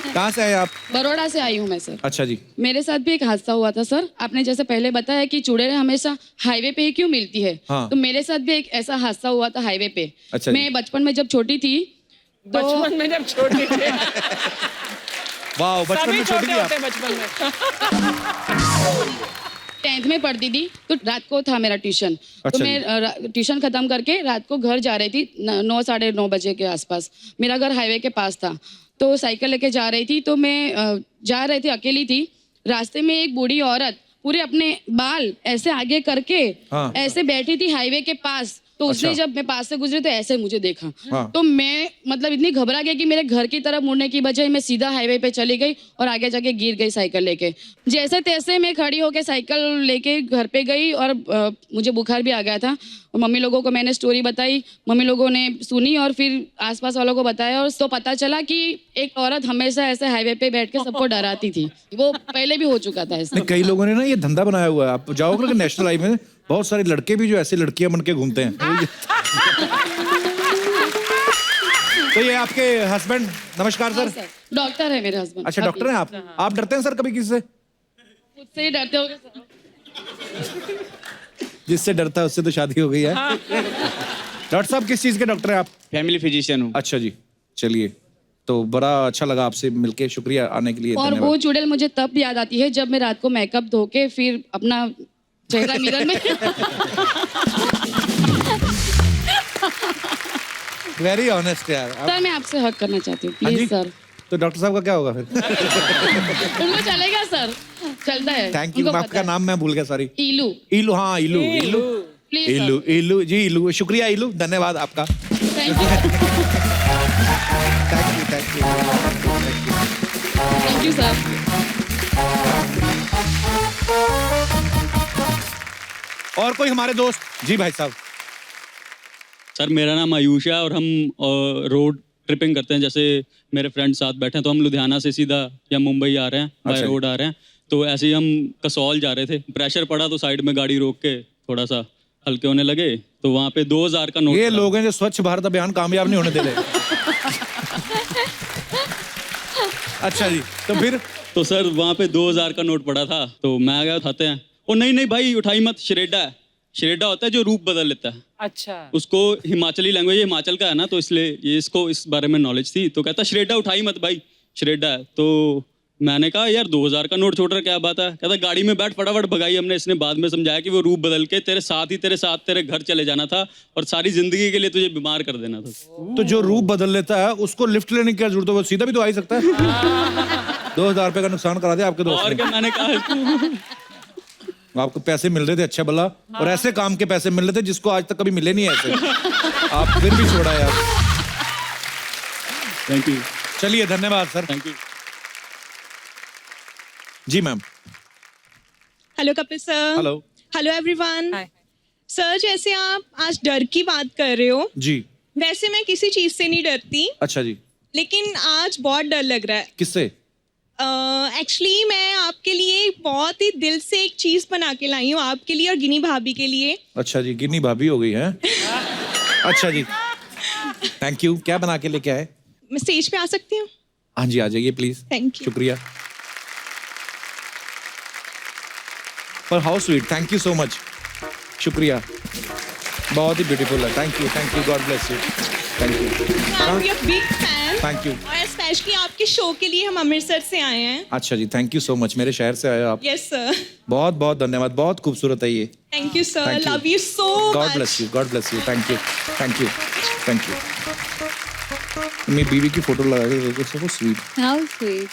कहाँ से आए आप?
बड़ौदा से आई हूँ मैं सर।
अच्छा जी।
मेरे साथ भी एक हादसा हुआ था सर। आपने जैसे पहले बताया कि चुड़ैल हमेशा हाईवे पे ही क्यों मिलती है,
हाँ।
तो मेरे साथ भी एक ऐसा हादसा हुआ था हाईवे पे।
अच्छा जी।
मैं बचपन में जब छोटी थी तो
बचपन में जब छोटी थी।
वाओ, बचपन में छोटी थी आप?
बचपन में
10th में पढ़ती थी, तो रात को था मेरा ट्यूशन।
अच्छा
तो मैं ट्यूशन खत्म करके रात को घर जा रही थी 9 साढ़े 9 बजे के आसपास। मेरा घर हाईवे के पास था, तो साइकिल लेके जा रही थी। तो मैं जा रही थी, अकेली थी। रास्ते में एक बूढ़ी औरत पूरे अपने बाल ऐसे आगे करके
हाँ।
ऐसे बैठी थी हाईवे के पास, तो उसने
अच्छा।
जब मैं पास से गुजरी तो ऐसे मुझे देखा।
हाँ।
तो मैं मतलब इतनी घबरा गई कि मेरे घर की तरफ मुड़ने की बजाय मैं सीधा हाईवे पे चली गई और आगे जाके गिर गई साइकिल लेके। जैसे तैसे मैं खड़ी होके साइकिल लेके घर पे गई और मुझे बुखार भी आ गया था और मम्मी लोगों को मैंने स्टोरी बताई, मम्मी लोगों ने सुनी और फिर आसपास वालों को बताया और तो पता चला कि एक औरत हमेशा ऐसे हाईवे पे बैठ के सबको डराती थी। वो पहले भी हो चुका था ऐसा।
नहीं, कई लोगों ने ना ये धंधा बनाया हुआ है। आप जाओगे ना नेशनल हाईवे में, बहुत सारे लड़के भी जो ऐसे लड़कियां बन के घूमते हैं। तो ये आपके हस्बैंड, नमस्कार सर।
डॉक्टर है मेरे हस्बैंड।
अच्छा, डॉक्टर हैं आप डरते हैं सर कभी किसी से?
मुझसे ही डरते होगे सर?
जिससे डरता है उससे तो शादी हो गई है। डॉक्टर साहब किस चीज के डॉक्टर हैं आप?
फैमिली फिजिशियन हूँ।
अच्छा जी, चलिए, तो बड़ा अच्छा लगा आपसे मिलके, शुक्रिया आने के लिए।
और वो चुड़ैल मुझे तब याद आती है जब मैं रात को मेकअप धो के फिर अपना चेहरा मिरर में
वेरी ऑनेस्ट यार।
सर मैं आपसे हक करना चाहती हूँ
हाँ जी?
Please sir.
तो डॉक्टर साहब का क्या होगा फिर?
उनको चलेगा सर, चलता है।
Thank you.
उनको
आपका
पता है।
नाम मैं भूल गया, सॉरी।
ईलू।
इलू, हाँ इलू, इलू,
प्लीज
इलू, इलू जी, इलू, शुक्रिया इलू, धन्यवाद आपका।
Thank you
thank you, thank you,
thank you sir.
और कोई हमारे दोस्त? जी भाई साहब।
सर मेरा नाम आयुष है और हम रोड ट्रिपिंग करते हैं। जैसे मेरे फ्रेंड साथ बैठे हैं तो हम लुधियाना से सीधा या मुंबई आ रहे हैं, बाय
अच्छा।
रोड आ रहे हैं। तो ऐसे ही हम कसौल जा रहे थे, प्रेशर पड़ा तो साइड में गाड़ी रोक के थोड़ा सा हल्के होने लगे तो वहाँ पे 2000 का नोट
ये
पड़ा।
लोग हैं जो स्वच्छ भारत अभियान कामयाब नहीं होने दे रहे। अच्छा जी, तो फिर?
तो सर वहाँ पे 2000 का नोट पड़ा था तो मैं आ गया उठाते हैं। ओ नहीं भाई उठाई मत, श्रेडा है। श्रेडा होता है जो रूप बदल लेता है।
अच्छा।
उसको हिमाचली लैंग्वेज, हिमाचल का है ना, तो इसलिए ये इसको इस बारे में नॉलेज थी। तो कहता श्रेडा उठाई मत भाई, श्रेडा है। तो मैंने कहा यार 2000 का नोट छोड़ रहा, क्या बात है? कहता गाड़ी में बैठ, फटाफट भगाई हमने। इसने बाद में समझाया कि वो रूप बदल के तेरे साथ तेरे घर चले जाना था और सारी जिंदगी के लिए तुझे बीमार कर देना था।
तो जो रूप बदल लेता है उसको लिफ्ट लेने की क्या जरूरत है? वो सीधा भी तो आ ही सकता है। 2000 रुपए का नुकसान करा दिया आपके दोस्त
और
ने।
क्या मैंने कहा
आपको पैसे मिल रहे थे अच्छा भला, और ऐसे काम के पैसे मिल रहे थे जिसको आज तक कभी मिले नहीं ऐसे। आप फिर भी छोड़ा यार।
Thank you.
चलिए, धन्यवाद सर।
Thank you.
जी ma'am.
Hello Kapil sir.
Hello.
Hello everyone. Sir जैसे आप आज डर की बात कर रहे हो,
जी।
वैसे मैं किसी चीज से नहीं डरती,
अच्छा जी।
लेकिन आज बहुत डर लग रहा है।
किससे?
एक्चुअली मैं आपके लिए बहुत ही दिल से एक चीज बना के लाई हूँ, आपके लिए और गिनी भाभी के लिए।
अच्छा जी, गिन्नी भाभी हो गई है। अच्छा जी, थैंक यू। क्या बना के लेके आए?
मैं स्टेज पे आ सकती हूँ?
हाँ जी, आ जाइए प्लीज।
Thank you.
शुक्रिया। पर how sweet, thank you so much. शुक्रिया, बहुत ही ब्यूटीफुल है। Thank you, God bless you. Thank you,
big fan.
Thank you.
और स्पेशली आपके शो के लिए हम अमृतसर से आए हैं।
अच्छा जी, थैंक यू सो मच। मेरे शहर से आए हो आप।
Yes sir.
बहुत बहुत धन्यवाद, बहुत खूबसूरत है ये।
Thank you sir,
Thank you.
Love you so
God
much.
Bless you, God bless you. Thank you, thank you, thank you. मेरी बीवी की फोटो लगा के देखो, सो स्वीट।
How sweet.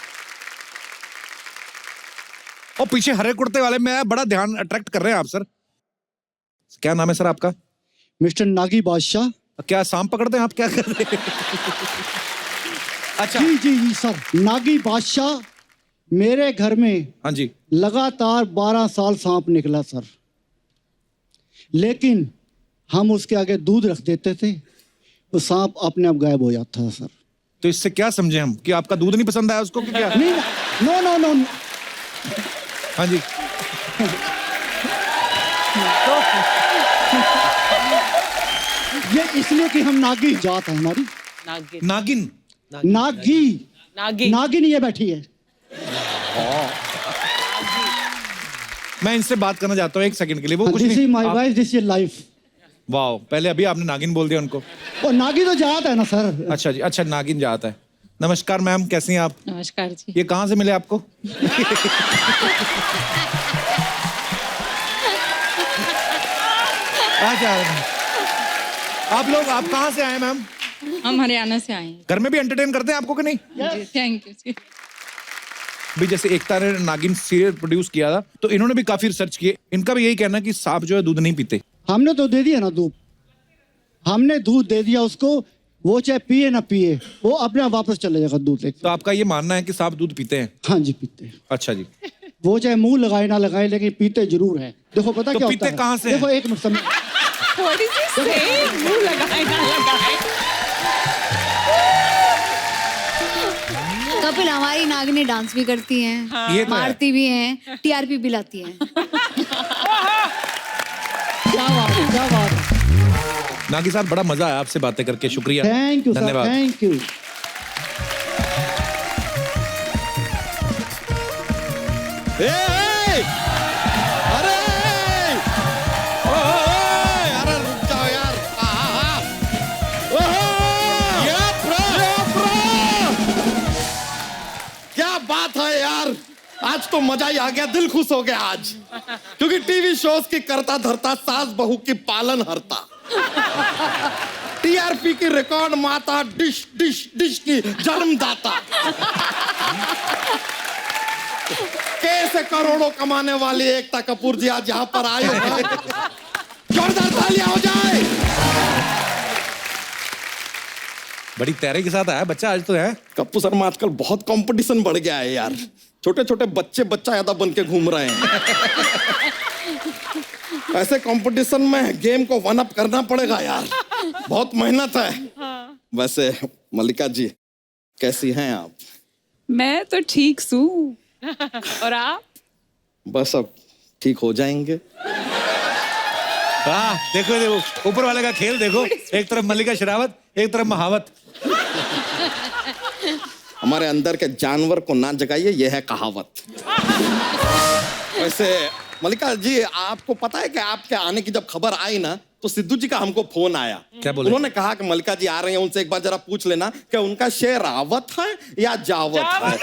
और पीछे हरे कुर्ते वाले में बड़ा ध्यान अट्रैक्ट कर रहे हैं आप सर। क्या नाम है सर आपका?
मिस्टर नागी बादशाह।
क्या सांप पकड़ते हैं आप, क्या करते हैं? अच्छा
जी जी जी सर, नागी बादशाह। मेरे घर में
हाँ जी
लगातार 12 साल सांप निकला सर, लेकिन हम उसके आगे दूध रख देते थे, वो सांप अपने आप गायब हो जाता था सर।
तो इससे क्या समझे हम कि आपका दूध नहीं पसंद आया उसको कि क्या?
नहीं, नो नो नो।
हाँ जी।
ये इसलिए कि हम नागी जात है हमारी।
नागिन।
नागिन ये बैठी है।
मैं इनसे बात करना चाहता हूँ एक सेकंड के लिए। वो कुछ
दिस
नहीं।
Is my wife, this is life.
Wow, पहले अभी आपने नागिन बोल दिया उनको।
और नागी तो जात है ना सर।
अच्छा जी, अच्छा नागिन जाता है। नमस्कार मैम, कैसी हैं आप?
नमस्कार जी।
ये कहाँ से मिले आपको? अच्छा, आप कहाँ से आए मैम?
हम हरियाणा से आए हैं।
घर में भी एंटरटेन करते हैं आपको कि नहीं?
थैंक यू जी।
भी जैसे एकता ने नागिन सीरियल प्रोड्यूस किया था, तो इन्होंने भी काफी रिसर्च किए, इनका भी यही कहना है कि सांप जो है दूध नहीं पीते।
हमने तो दे दिया ना दूध, हमने दूध दे दिया उसको, वो चाहे पिए ना पिए, वो अपने आप वापस चले जाएगा दूध लेके।
तो आपका ये मानना है कि सांप दूध पीते हैं?
हाँ जी पीते हैं।
अच्छा जी।
वो चाहे मुंह लगाए ना लगाए, लेकिन पीते जरूर है। देखो पता
तो
क्या
पीते
होता है?
कहाँ से हैं?
देखो एक मिनट समय,
What is he saying? मुंह लगाए ना लगाए।
कपिल, हमारी नागिनी डांस भी करती हैं,
ये तो है।
मारती भी हैं, टीआरपी भी लाती हैं।
क्या बात है, क्या बात है।
नागी साहब, बड़ा मजा आया आपसे बातें करके, शुक्रिया।
थैंक यू सर,
धन्यवाद।
Thank you.
अरे अरे रुक जाओ यार। क्या बात है यार, आज तो मजा ही आ गया, दिल खुश हो गया आज, क्योंकि टीवी शोज की करता धरता सास बहू की पालन हरता, टीआरपी की रिकॉर्ड माता, डिश डिश डिश की जन्मदाता, कैसे करोड़ों कमाने वाली एकता कपूर जी आज यहाँ पर आए हैं। जोरदार तालियां हो जाए।
बड़ी तैयारी के साथ आया बच्चा आज तो है।
कप्पू शर्मा, आजकल बहुत कंपटीशन बढ़ गया है यार, छोटे छोटे बच्चे बच्चा ज्यादा बन के घूम रहे हैं। ऐसे कंपटीशन में गेम को वन अप करना पड़ेगा यार, बहुत मेहनत है। वैसे मल्लिका जी कैसी हैं आप?
मैं तो ठीक हूँ, और आप?
बस अब ठीक हो जाएंगे।
वाह, देखो देखो ऊपर वाले का खेल देखो, एक तरफ मल्लिका शेरावत, एक तरफ महावत।
हमारे अंदर के जानवर को ना जगाइए, यह है कहावत। वैसे मल्लिका जी, आपको पता है कि आपके आने की जब खबर आई ना, तो सिद्धू जी का हमको फोन आया।
क्या बोले?
उन्होंने कहा कि मल्लिका जी आ रहे हैं, उनसे एक बार जरा पूछ लेना कि उनका शेरावत है या जावत है।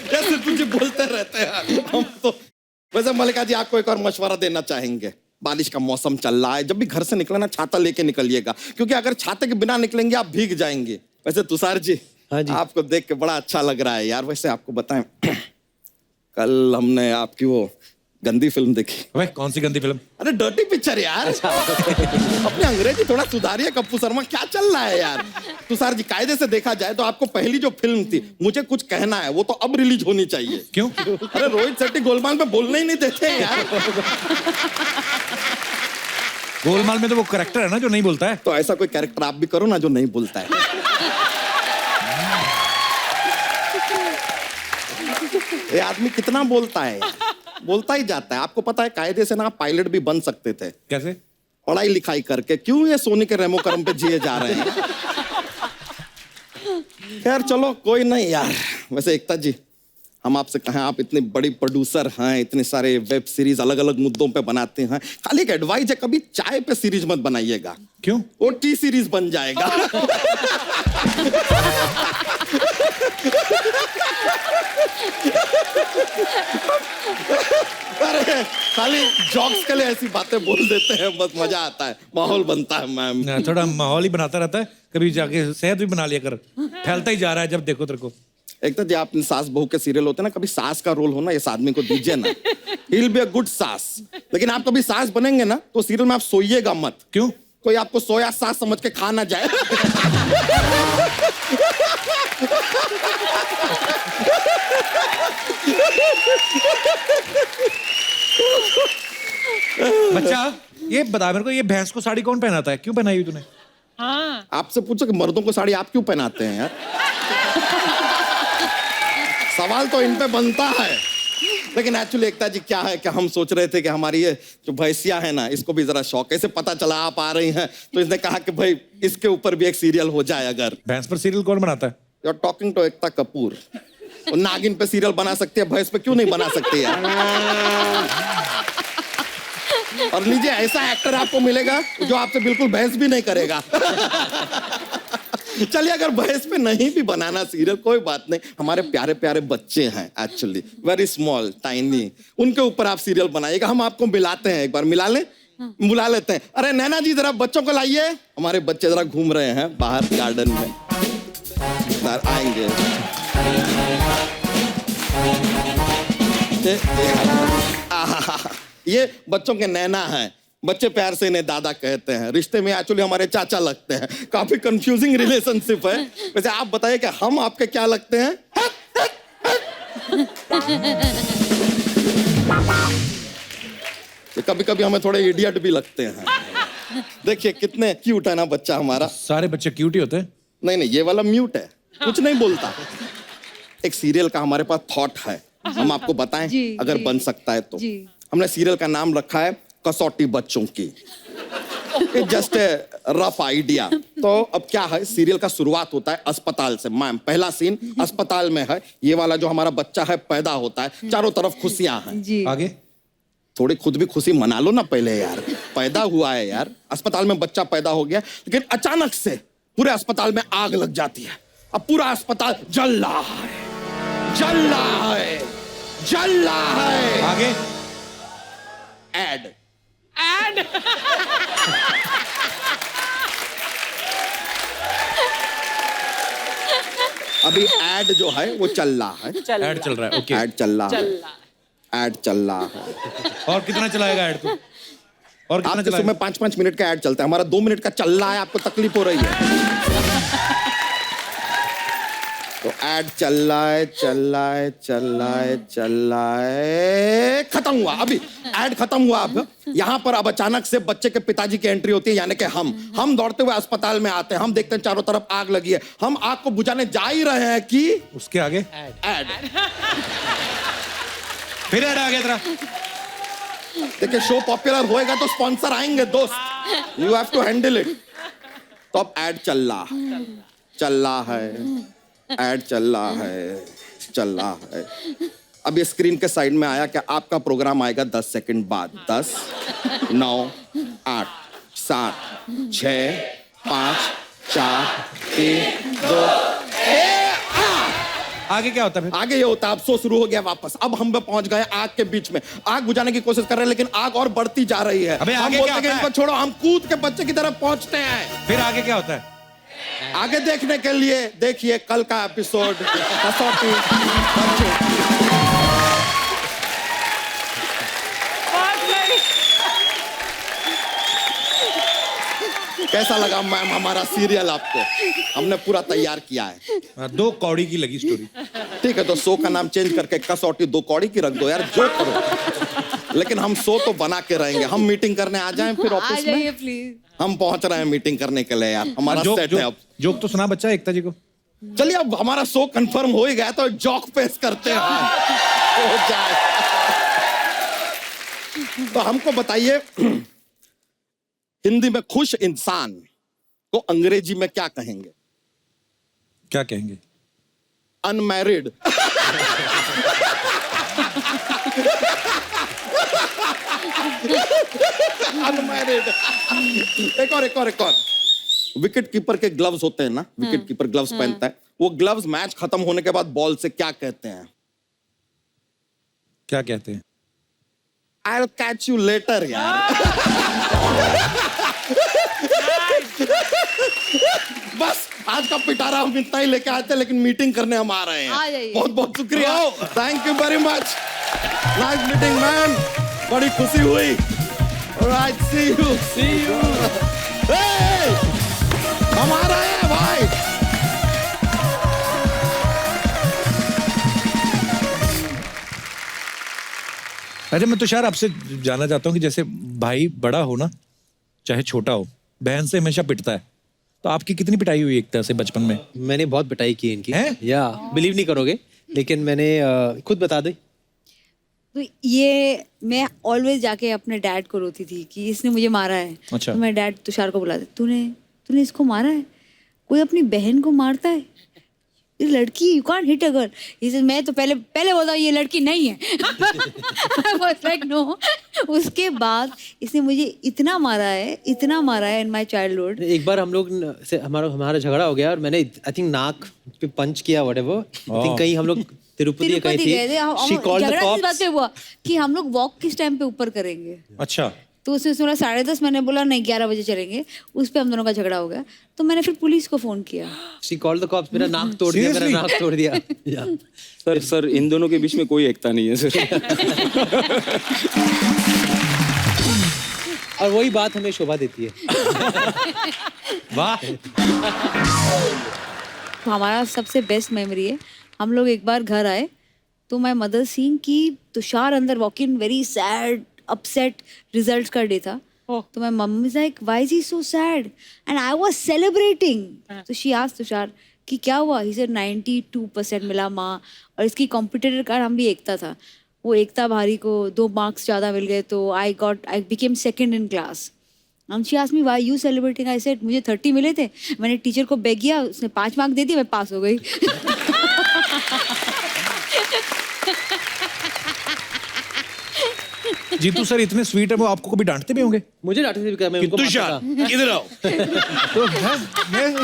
क्या सिद्धू जी बोलते रहते हैं हम तो। वैसे मल्लिका जी, आपको एक और मशवरा देना चाहेंगे। बारिश का मौसम चल रहा है, जब भी घर से निकलना छाता लेके निकलिएगा, क्योंकि अगर छाते के बिना निकलेंगे आप भीग जाएंगे। वैसे तुषार जी,
हाँ जी,
आपको देख के बड़ा अच्छा लग रहा है यार। वैसे आपको बताएं, कल हमने आपकी वो गंदी फिल्म देखी।
वह कौन सी गंदी फिल्म?
अरे डर्टी पिक्चर यार। अपने अंग्रेजी थोड़ा सुधारिए कप्पू शर्मा, क्या चल रहा है यार। तुषार जी, कायदे से देखा जाए तो आपको पहली जो फिल्म थी मुझे कुछ कहना है, वो तो अब रिलीज होनी चाहिए।
क्यों?
अरे रोहित शेट्टी गोलमाल में बोलने ही नहीं देते हैं यार।
गोलमाल में तो वो कैरेक्टर है ना जो नहीं बोलता है।
तो ऐसा कोई कैरेक्टर आप भी करो ना जो नहीं बोलता है। ये आदमी कितना बोलता है, बोलता ही जाता है। आपको पता है कायदे से ना आप पायलट भी बन सकते थे।
कैसे?
पढ़ाई लिखाई करके। क्यों ये सोनी के रेमो कर्म पे जिए जा रहे हैं? खैर चलो कोई नहीं यार। वैसे एकता जी, हम आपसे कहें, आप इतनी बड़ी प्रोड्यूसर हैं, इतने सारे वेब सीरीज अलग अलग मुद्दों पे बनाते हैं, खाली एक एडवाइस है, कभी चाय पे सीरीज मत बनाइएगा।
क्यों?
वो टी सीरीज बन जाएगा। अरे खाली जॉक्स के लिए ऐसी बातें बोल देते हैं, बस मजा आता है, माहौल बनता है। मैम
थोड़ा माहौल ही बनाता रहता है, कभी जाके सेहत भी बना लिया कर, फैलता ही जा रहा है जब देखो तेरे को।
एक तो आप सास बहू के सीरियल होते हैं ना, कभी सास का रोल हो ना, इस आदमी को दीजिए ना, he will be a good सास। लेकिन आप कभी सास बनेंगे ना तो सीरियल में आप सोइएगा मत।
क्यों?
कोई आपको सोया सास समझ के खा ना जाए।
बच्चा, ये बता मेरे को, ये भैंस को साड़ी कौन पहनाता है? क्यों पहनाई हुई तूने?
हाँ,
आपसे पूछो कि मर्दों को साड़ी आप क्यों पहनाते हैं यार। सवाल तो इन पे बनता है। लेकिन एक्चुअली एकता जी क्या है कि हम सोच रहे थे कि हमारी ये जो भैंसिया है ना, इसको भी जरा शौक, ऐसे पता चला आप आ रही हैं तो इसने कहा कि भाई इसके ऊपर भी एक सीरियल हो जाए। अगर
भैंस पर सीरियल कौन बनाता है?
You are talking to Ekta Kapoor. वो नागिन पे सीरियल बना सकती है, भैंस पे क्यों नहीं बना सकती है? और लीजिए, ऐसा एक्टर आपको मिलेगा जो आपसे बिल्कुल बहस भी नहीं करेगा। चलिए, अगर बहस पे नहीं भी बनाना सीरियल, कोई बात नहीं, हमारे प्यारे प्यारे बच्चे हैं एक्चुअली, वेरी स्मॉल टाइनी, उनके ऊपर आप सीरियल बनाइएगा। हम आपको मिलाते हैं, एक बार मिला लें, बुला लेते हैं। अरे नैना जी, जरा बच्चों को लाइए, हमारे बच्चे जरा घूम रहे हैं बाहर गार्डन में। सर आएंगे। ये बच्चों के नैना हैं, बच्चे प्यार से इन्हें दादा कहते हैं, रिश्ते में एक्चुअली हमारे चाचा लगते हैं, काफी कंफ्यूजिंग रिलेशनशिप है। वैसे आप बताइए कि हम आपके क्या लगते हैं? कभी कभी हमें थोड़े इडियट भी लगते हैं। देखिए कितने क्यूट है ना बच्चा हमारा।
सारे बच्चे क्यूट ही होते हैं।
नहीं नहीं, ये वाला म्यूट है, कुछ नहीं बोलता। एक सीरियल का हमारे पास थॉट है, हम आपको बताएं अगर बन सकता है तो। हमने सीरियल का नाम रखा है कसौटी बच्चों की। Just rough idea. तो अब क्या है, सीरियल का शुरुआत होता है अस्पताल से। मैम पहला सीन अस्पताल में है, ये वाला जो हमारा बच्चा है पैदा होता है, चारों तरफ खुशियां हैं।
आगे
थोड़ी खुद भी खुशी मना लो ना पहले यार, पैदा हुआ है यार, अस्पताल में बच्चा पैदा हो गया, लेकिन अचानक से पूरे अस्पताल में आग लग जाती है। अब पूरा अस्पताल जल रहा है, जल रहा है, जल रहा है।
आगे
एड
एड
अभी एड जो है वो चल रहा है।
ऐड चल रहा है। ओके
एड चल रहा है, एड चल रहा है।
और कितना चलाएगा ऐड तू? और कितना
आपके
चलाएगा?
में 5-5 मिनट का ऐड चलता है, हमारा 2 मिनट का चल रहा है, आपको तकलीफ हो रही है। तो ऐड चल रहा है, चल रहा है, चल रहा है, चल रहा है, खत्म हुआ। अभी ऐड खत्म हुआ। अब यहाँ पर अब अचानक से बच्चे के पिताजी की एंट्री होती है, यानी कि हम दौड़ते हुए अस्पताल में आते हैं। हम देखते हैं चारों तरफ आग लगी है, हम आग को बुझाने जा ही रहे हैं कि
उसके आगे
ऐड
फिर ऐड आ गया तेरा।
देखिए शो पॉपुलर होएगा तो स्पॉन्सर आएंगे दोस्त, you have to handle it. तो अब ऐड चल रहा है, ऐड चल रहा है, चल रहा है। अब ये स्क्रीन के साइड में आया कि आपका प्रोग्राम आएगा 10 सेकंड बाद। 10, 9, 8, 7, 6, 5, 4, 3, 2,
आगे क्या होता है फिर?
आगे ये होता है, अब शो शुरू हो गया वापस। अब हम पहुंच गए आग के बीच में, आग बुझाने की कोशिश कर रहे हैं, लेकिन आग और बढ़ती जा रही है।
अबे
हम
आगे
बोलते
क्या
हैं कि
होता है?
इनको छोड़ो, हम कूद के बच्चे की तरफ पहुंचते हैं।
फिर आगे क्या होता है?
आगे देखने के लिए देखिए कल का एपिसोड कसौटी बच्चों। कैसा लगा मैम हमारा सीरियल आपको? हमने पूरा तैयार किया है।
2 कौड़ी की लगी स्टोरी।
ठीक है, तो शो का नाम चेंज करके कसौटी 2 कौड़ी की रख दो यार, जो करो। लेकिन हम शो तो बना के रहेंगे। हम मीटिंग करने आ जाएं फिर ऑफिस में।
प्लीज।
हम पहुंच रहे हैं मीटिंग करने के लिए यार, हमारा सेट है। अब
जोक तो सुना बच्चा एकता जी को।
चलिए अब हमारा शो कंफर्म हो ही गया तो जोक पेश करते हैं, हो जाए। तो हमको बताइए हिंदी में खुश इंसान को अंग्रेजी में क्या कहेंगे?
क्या कहेंगे?
अनमैरिड। अनमैरिड। एक और विकेट कीपर के ग्लव्स होते हैं ना, विकेट कीपर ग्लव्स पहनता है, वो ग्लव्स मैच खत्म होने के बाद बॉल से क्या कहते हैं?
क्या कहते हैं?
I'll catch you later यार। बस आज का पिटारा हम इतना ही लेके आते हैं, लेकिन मीटिंग करने हम आ रहे हैं। बहुत बहुत शुक्रिया, thank you very much, nice meeting ma'am, बड़ी खुशी हुई। Alright, see you. हम आ रहे हैं भाई।
अरे मैं तुषार आपसे जानना चाहता हूँ कि जैसे भाई बड़ा हो ना, चाहे छोटा हो, बहन से हमेशा पिटता है, तो आपकी कितनी पिटाई हुई एक तरह से बचपन में?
मैंने बहुत पिटाई की इनकी।
हैं?
या बिलीव नहीं करोगे, लेकिन मैंने खुद बता दी।
तो ये मैं ऑलवेज जाके अपने डैड को रोती थी कि इसने मुझे मारा है।
अच्छा।
तो मैं डैड तुषार को बुलाती, तूने इसको मारा है? कोई अपनी बहन को मारता है? ये लड़की, you can't hit a girl. इसे मैं तो पहले बोला ये लड़की नहीं है। I was like, no. उसके बाद इसने मुझे इतना मारा है इन माय चाइल्डहुड।
एक बार हम लोग से हमारा झगड़ा हो गया और मैंने आई थिंक नाक पे पंच किया, व्हाटएवर। आई थिंक कहीं हम लोग तिरुपति
गए थे।
She called the
झगड़ा किस
cops.
बात पे हुआ कि हम लोग वॉक किस टाइम पे ऊपर करेंगे।
अच्छा।
तो उसने बोला 10:30, मैंने बोला नहीं 11 बजे चलेंगे। उस पर हम दोनों का झगड़ा हो गया, तो मैंने फिर पुलिस को फ़ोन किया।
She called the cops, मेरा नाक तोड़ दिया, मेरा नाक तोड़ दिया।
सर इन दोनों के बीच में कोई एकता नहीं है सर।
और वही बात हमें शोभा देती है।
वाह।
तो हमारा सबसे बेस्ट मेमोरी है, हम लोग एक बार घर आए तो माय मदर सीइंग कि तुषार अंदर walk in very sad upset, results का डे था। तो my mummy is like why is he so sad and I was celebrating. तो शी आस्क्ड तुषार कि क्या हुआ? ही सेड 92% मिला माँ, और इसकी कॉम्पिटिटर का नाम भी एकता था। वो एकता भारी को 2 मार्क्स ज़्यादा मिल गए, तो I became second in class. And she asked me why you celebrating? I said मुझे 30 मिले थे, मैंने टीचर को बेग किया, उसने 5 मार्क दे दिए, मैं पास हो गई।
जीतू सर इतने स्वीट है, वो आपको कभी डांटते भी होंगे?
मुझे डांटते भी क्या, मैं उनको
तुषार इधर आओ। तो मैं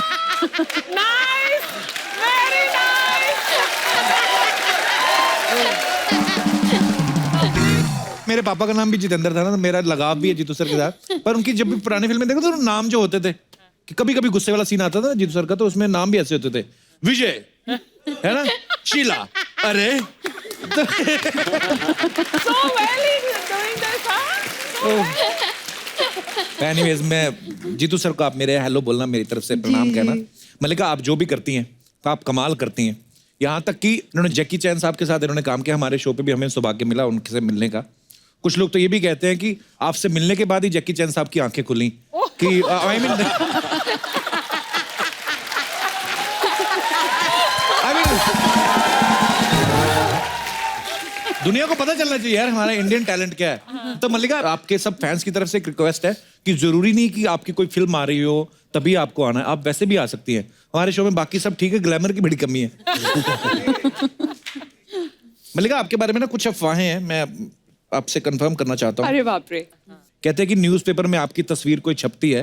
मेरे पापा का नाम भी जितेंद्र था ना, तो मेरा लगाव भी है जीतू सर के साथ। पर उनकी जब भी पुरानी फिल्में देखो तो नाम जो होते थे कि कभी कभी गुस्से वाला सीन आता था ना जीतू सर का, तो उसमें नाम भी ऐसे होते थे, विजय है ना, शीला, अरे एनीवेज मैं जीतू सर को आप मेरे हेलो बोलना, मेरी तरफ से प्रणाम कहना। मल्लिका आप जो भी करती हैं तो आप कमाल करती हैं। यहाँ तक कि इन्होंने जैकी चैन साहब के साथ इन्होंने काम किया, हमारे शो पे भी हमें सौभाग्य मिला उनसे मिलने का। कुछ लोग तो ये भी कहते हैं कि आपसे मिलने के बाद ही जैकी चैन साहब की आंखें खुली कि आई मीन दुनिया को पता चलना चाहिए यार हमारा इंडियन टैलेंट क्या है। तो मल्लिका आपके सब फैंस की तरफ से एक रिक्वेस्ट है कि जरूरी नहीं कि आपकी कोई फिल्म आ रही हो तभी आपको आना है, आप वैसे भी आ सकती हैं हमारे शो में। बाकी सब ठीक है, ग्लैमर की बड़ी कमी है। मल्लिका आपके बारे में ना कुछ अफवाहें हैं, मैं आपसे कंफर्म करना चाहता हूँ।
अरे बाप रे।
कहते हैं कि न्यूज़पेपर में आपकी तस्वीर कोई छपती है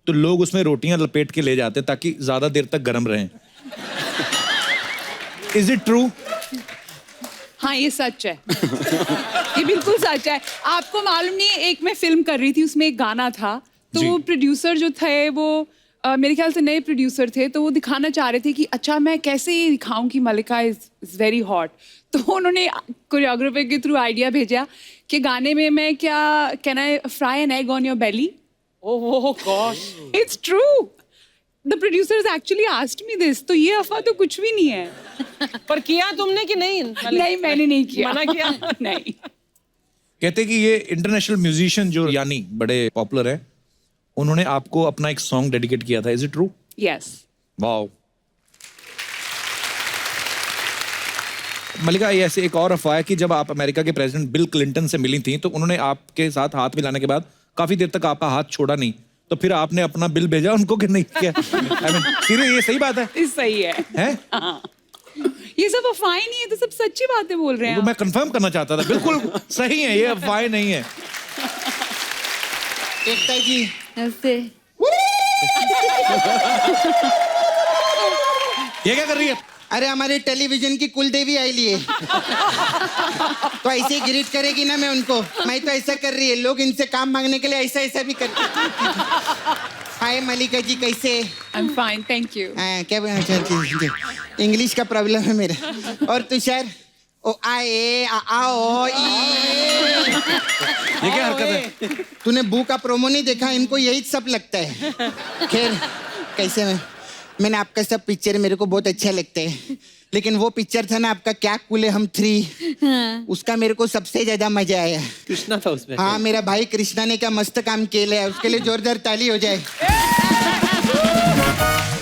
तो लोग उसमें रोटियां लपेट के ले जाते हैं ताकि ज्यादा देर तक गर्म रहें। Is it true?
हाँ ये सच है। ये बिल्कुल सच है। आपको मालूम नहीं है, एक मैं फिल्म कर रही थी, उसमें एक गाना था, तो वो प्रोड्यूसर जो थे वो मेरे ख्याल से नए प्रोड्यूसर थे, तो वो दिखाना चाह रहे थे कि अच्छा मैं कैसे ये दिखाऊं कि मल्लिका इज वेरी हॉट। तो उन्होंने कोरियोग्राफर के थ्रू आइडिया भेजा कि गाने में मैं क्या can I fry an egg on your belly. Oh gosh, it's true. The producers actually asked me this. तो ये अफवाह तो कुछ भी नहीं है।
पर किया तुमने कि नहीं?
नहीं मैंने नहीं किया।
मना किया?
नहीं।
कहते हैं कि ये इंटरनेशनल म्यूजिशियन जो यानी बड़े पॉपुलर है, उन्होंने आपको अपना एक सॉन्ग डेडिकेट किया था। Is it true?
Yes.
Wow. Mallika ये ऐसे एक और अफवाह है कि जब आप अमेरिका के प्रेसिडेंट बिल क्लिंटन से मिली थी तो उन्होंने आपके साथ हाथ मिलाने के बाद काफी देर तक आपका हाथ छोड़ा नहीं, तो फिर आपने अपना बिल भेजा उनको कि नहीं किया? I mean, सीरियस ये सही बात है?
सही है।
हैं?
हाँ। ये सब अफवाहें नहीं है, तो सब सच्ची बातें बोल रहे हैं।
मैं कंफर्म करना चाहता था, बिल्कुल सही है, ये अफवाहें नहीं है।
एकता जी
नमस्ते।
ये क्या कर रही है?
अरे हमारे टेलीविजन की कुलदेवी आई लिए तो ऐसे ही ग्रीट करेगी ना मैं उनको। मैं तो ऐसा कर रही है, लोग इनसे काम मांगने के लिए ऐसा ऐसा भी करते। हाय मल्लिका जी, कैसे?
I am fine, thank you.
क्या इंग्लिश का प्रॉब्लम है मेरा। और तुषार ओ आए आओ
ये क्या हरकत है?
तूने बू का प्रोमो नहीं देखा? इनको यही सब लगता है। खैर कैसे मैंने आपका सब पिक्चर मेरे को बहुत अच्छा लगता है, लेकिन वो पिक्चर था ना आपका क्या कूल है हम 3, उसका मेरे को सबसे ज्यादा मजा आया।
कृष्णा था उसमें।
हाँ मेरा भाई कृष्णा ने क्या मस्त काम किया है, उसके लिए जोरदार ताली हो जाए।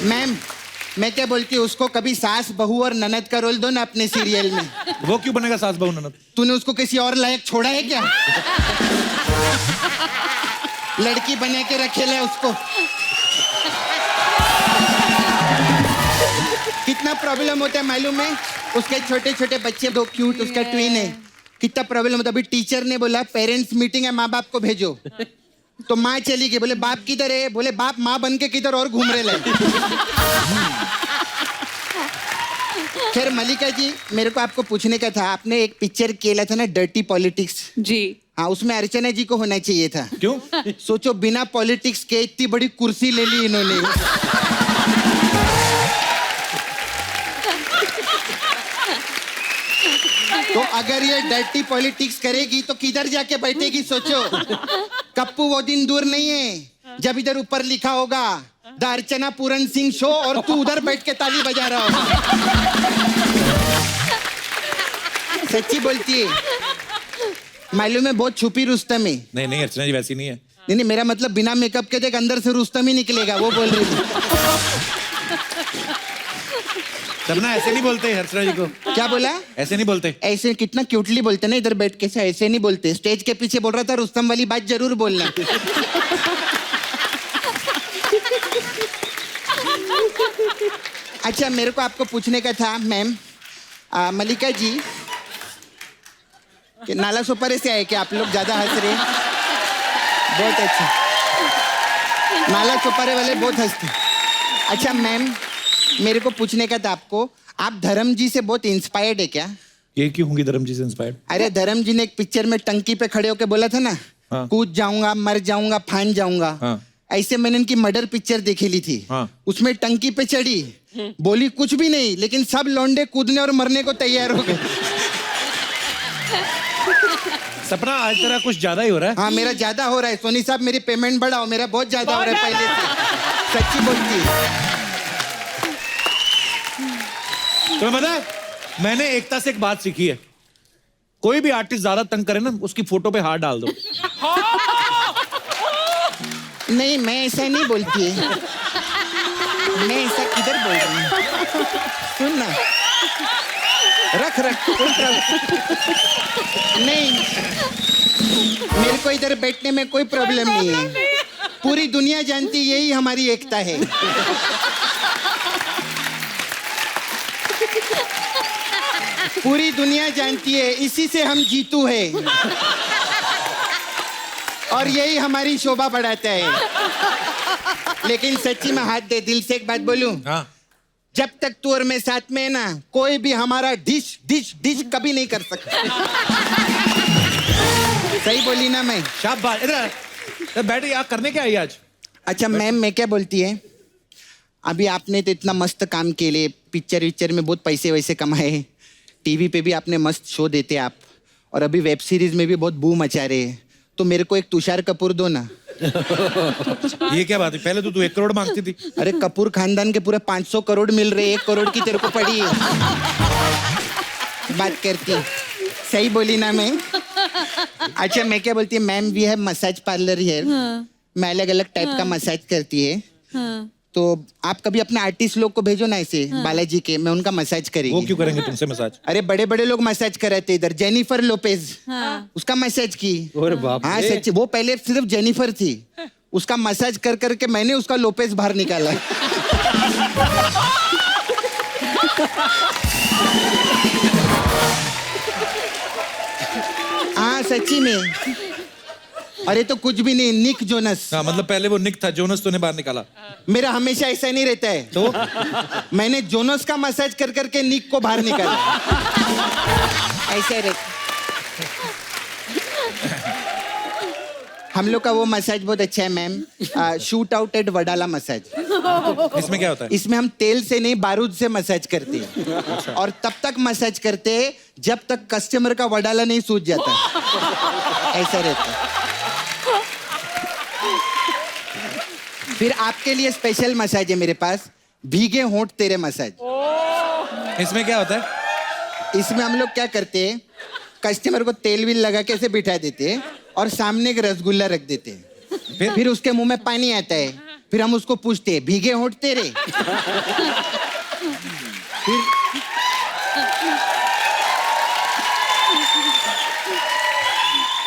मैम मैं क्या बोलती हूँ, उसको कभी सास बहू और ननद का रोल दो ना अपने सीरियल में।
वो क्यों बनेगा सास बहू ननद?
तूने उसको किसी और लायक छोड़ा है क्या? लड़की बना के रखेला है उसको। कितना प्रॉब्लम होता है मालूम है? उसके छोटे छोटे बच्चे 2 क्यूट, उसका ट्विन है। कितना प्रॉब्लम होता है। अभी टीचर ने बोला पेरेंट्स मीटिंग है, माँ बाप को भेजो। तो माँ चली गई, बोले बाप किधर है? बोले बाप माँ बन के किधर और घूम रहे। खैर मलिका जी, मेरे को आपको पूछने का था, आपने एक पिक्चर किया था ना, डर्टी पॉलिटिक्स।
जी
हाँ, उसमें अर्चना जी को होना चाहिए था।
क्यों?
सोचो, बिना पॉलिटिक्स के इतनी बड़ी कुर्सी ले ली इन्होंने। तो अगर ये डर्टी पॉलिटिक्स करेगी तो किधर जाके बैठेगी? सोचो, कप्पू वो दिन दूर नहीं है जब इधर ऊपर लिखा होगा द अर्चना पूरन सिंह शो, और तू उधर बैठ के ताली बजा रहा होगा। सच्ची बोलती है, मालूम है, बहुत छुपी रुस्तम है।
नहीं नहीं, अर्चना जी वैसी नहीं है।
नहीं नहीं, मेरा मतलब बिना मेकअप के देख, अंदर से रुस्तम ही निकलेगा, वो बोल रही थी।
सपना ऐसे नहीं बोलते अर्चना जी को।
क्या बोला?
ऐसे नहीं बोलते।
ऐसे कितना क्यूटली बोलते ना इधर बैठ के, ऐसे नहीं बोलते। स्टेज के पीछे बोल रहा था, रुस्तम वाली बात जरूर बोलना। अच्छा, मेरे को आपको पूछने का था मैम, मलिका जी, कि नाला सोपारे से आए क्या आप लोग? ज्यादा हंस रहे हैं। बहुत अच्छा, नाला सोपारे वाले बहुत हंसते। अच्छा मैम, मेरे को पूछने का था आपको, आप धर्म जी से बहुत इंस्पायर्ड है क्या?
ये क्यों होंगी धर्म जी से इंस्पायर्ड?
अरे धर्म जी ने एक पिक्चर में टंकी पे खड़े होके बोला था ना,
हाँ।
कूद जाऊंगा, मर जाऊंगा, फान जाऊंगा।
हाँ।
ऐसे मैंने इनकी मर्डर पिक्चर देखी ली थी।
हाँ।
उसमें टंकी पे चढ़ी, बोली कुछ भी नहीं, लेकिन सब लौंडे कूदने और मरने को तैयार हो गए।
सपना आज तेरा कुछ ज्यादा ही हो रहा है।
हाँ, मेरा ज्यादा हो रहा है। सोनी साहब, मेरी पेमेंट बढ़ाओ, मेरा बहुत ज्यादा हो रहा है पहले से। सच्ची बोलती है।
तुम्हें पता है, मैंने एकता से एक बात सीखी है, कोई भी आर्टिस्ट ज्यादा तंग करे ना, उसकी फोटो पे हाथ डाल दो।
नहीं, मैं ऐसा नहीं बोलती है। मैं ऐसा किधर बोल रही हूँ? सुन ना, रख कोई नहीं, मेरे को इधर बैठने में कोई प्रॉब्लम नहीं है। पूरी दुनिया जानती, यही हमारी एकता है। पूरी दुनिया जानती है, इसी से हम जीतू है, और यही हमारी शोभा बढ़ाता है। लेकिन सच्ची में हाथ दे, दिल से एक बात बोलूं,
हाँ।
जब तक तू और मैं साथ में है ना, कोई भी हमारा डिश डिश डिश कभी नहीं कर सकता। सही बोली ना मैं?
शाबाश। इधर बैठ, यहाँ करने क्या आई आज?
अच्छा मैम, मैं क्या बोलती है, अभी आपने तो इतना मस्त काम के लिए पिक्चर विक्चर में बहुत पैसे वैसे कमाए, टीवी पे भी आपने मस्त शो देते आप, और अभी वेब सीरीज में भी बहुत बूम मचा रहे हैं, तो मेरे को एक तुषार कपूर दो ना।
ये क्या बात है? पहले तो तू 1 करोड़ मांगती थी।
अरे कपूर खानदान के पूरे 500 करोड़ मिल रहे, 1 करोड़ की तेरे को पड़ी है। बात करती, सही बोली ना मैं? अच्छा मैं क्या बोलती है ma'am, we have massage parlour here. मैं अलग अलग टाइप का मसाज करती है। तो आप कभी अपने आर्टिस्ट लोग को भेजो ना ऐसे, बालाजी के, मैं उनका मसाज करेंगे।
वो क्यों करेंगे तुमसे मसाज?
अरे बड़े बड़े लोग मसाज कराते इधर, जेनिफर लोपेज, उसका मसाज की।
अरे बाप
हाँ
रे।
सच्ची, वो पहले सिर्फ जेनिफर थी, उसका मसाज कर करके मैंने उसका लोपेज बाहर निकाला। हाँ सच्ची में। अरे तो कुछ भी नहीं, निक जोनस।
हाँ, मतलब पहले वो निक था, जोनस तूने बाहर निकाला।
मेरा हमेशा ऐसा नहीं रहता है, तो मैंने जोनस का मसाज कर करके निक को बाहर निकाला। ऐसा रहता। हम लोग का वो मसाज बहुत अच्छा है ma'am, shoot out at Wadala massage.
इसमें क्या होता है?
इसमें हम तेल से नहीं, बारूद से मसाज करते हैं, और तब तक मसाज करते हैं जब तक कस्टमर का वडाला नहीं सूज जाता। ऐसा रहता है। फिर आपके लिए स्पेशल मसाज है मेरे पास, भीगे होंठ तेरे मसाज।
इसमें क्या होता है?
इसमें हम लोग क्या करते हैं, कस्टमर को तेल विल लगा के ऐसे बिठा देते हैं, और सामने एक रसगुल्ला रख देते हैं। फिर उसके मुंह में पानी आता है, फिर हम उसको पूछते हैं, भीगे होंठ तेरे? फिर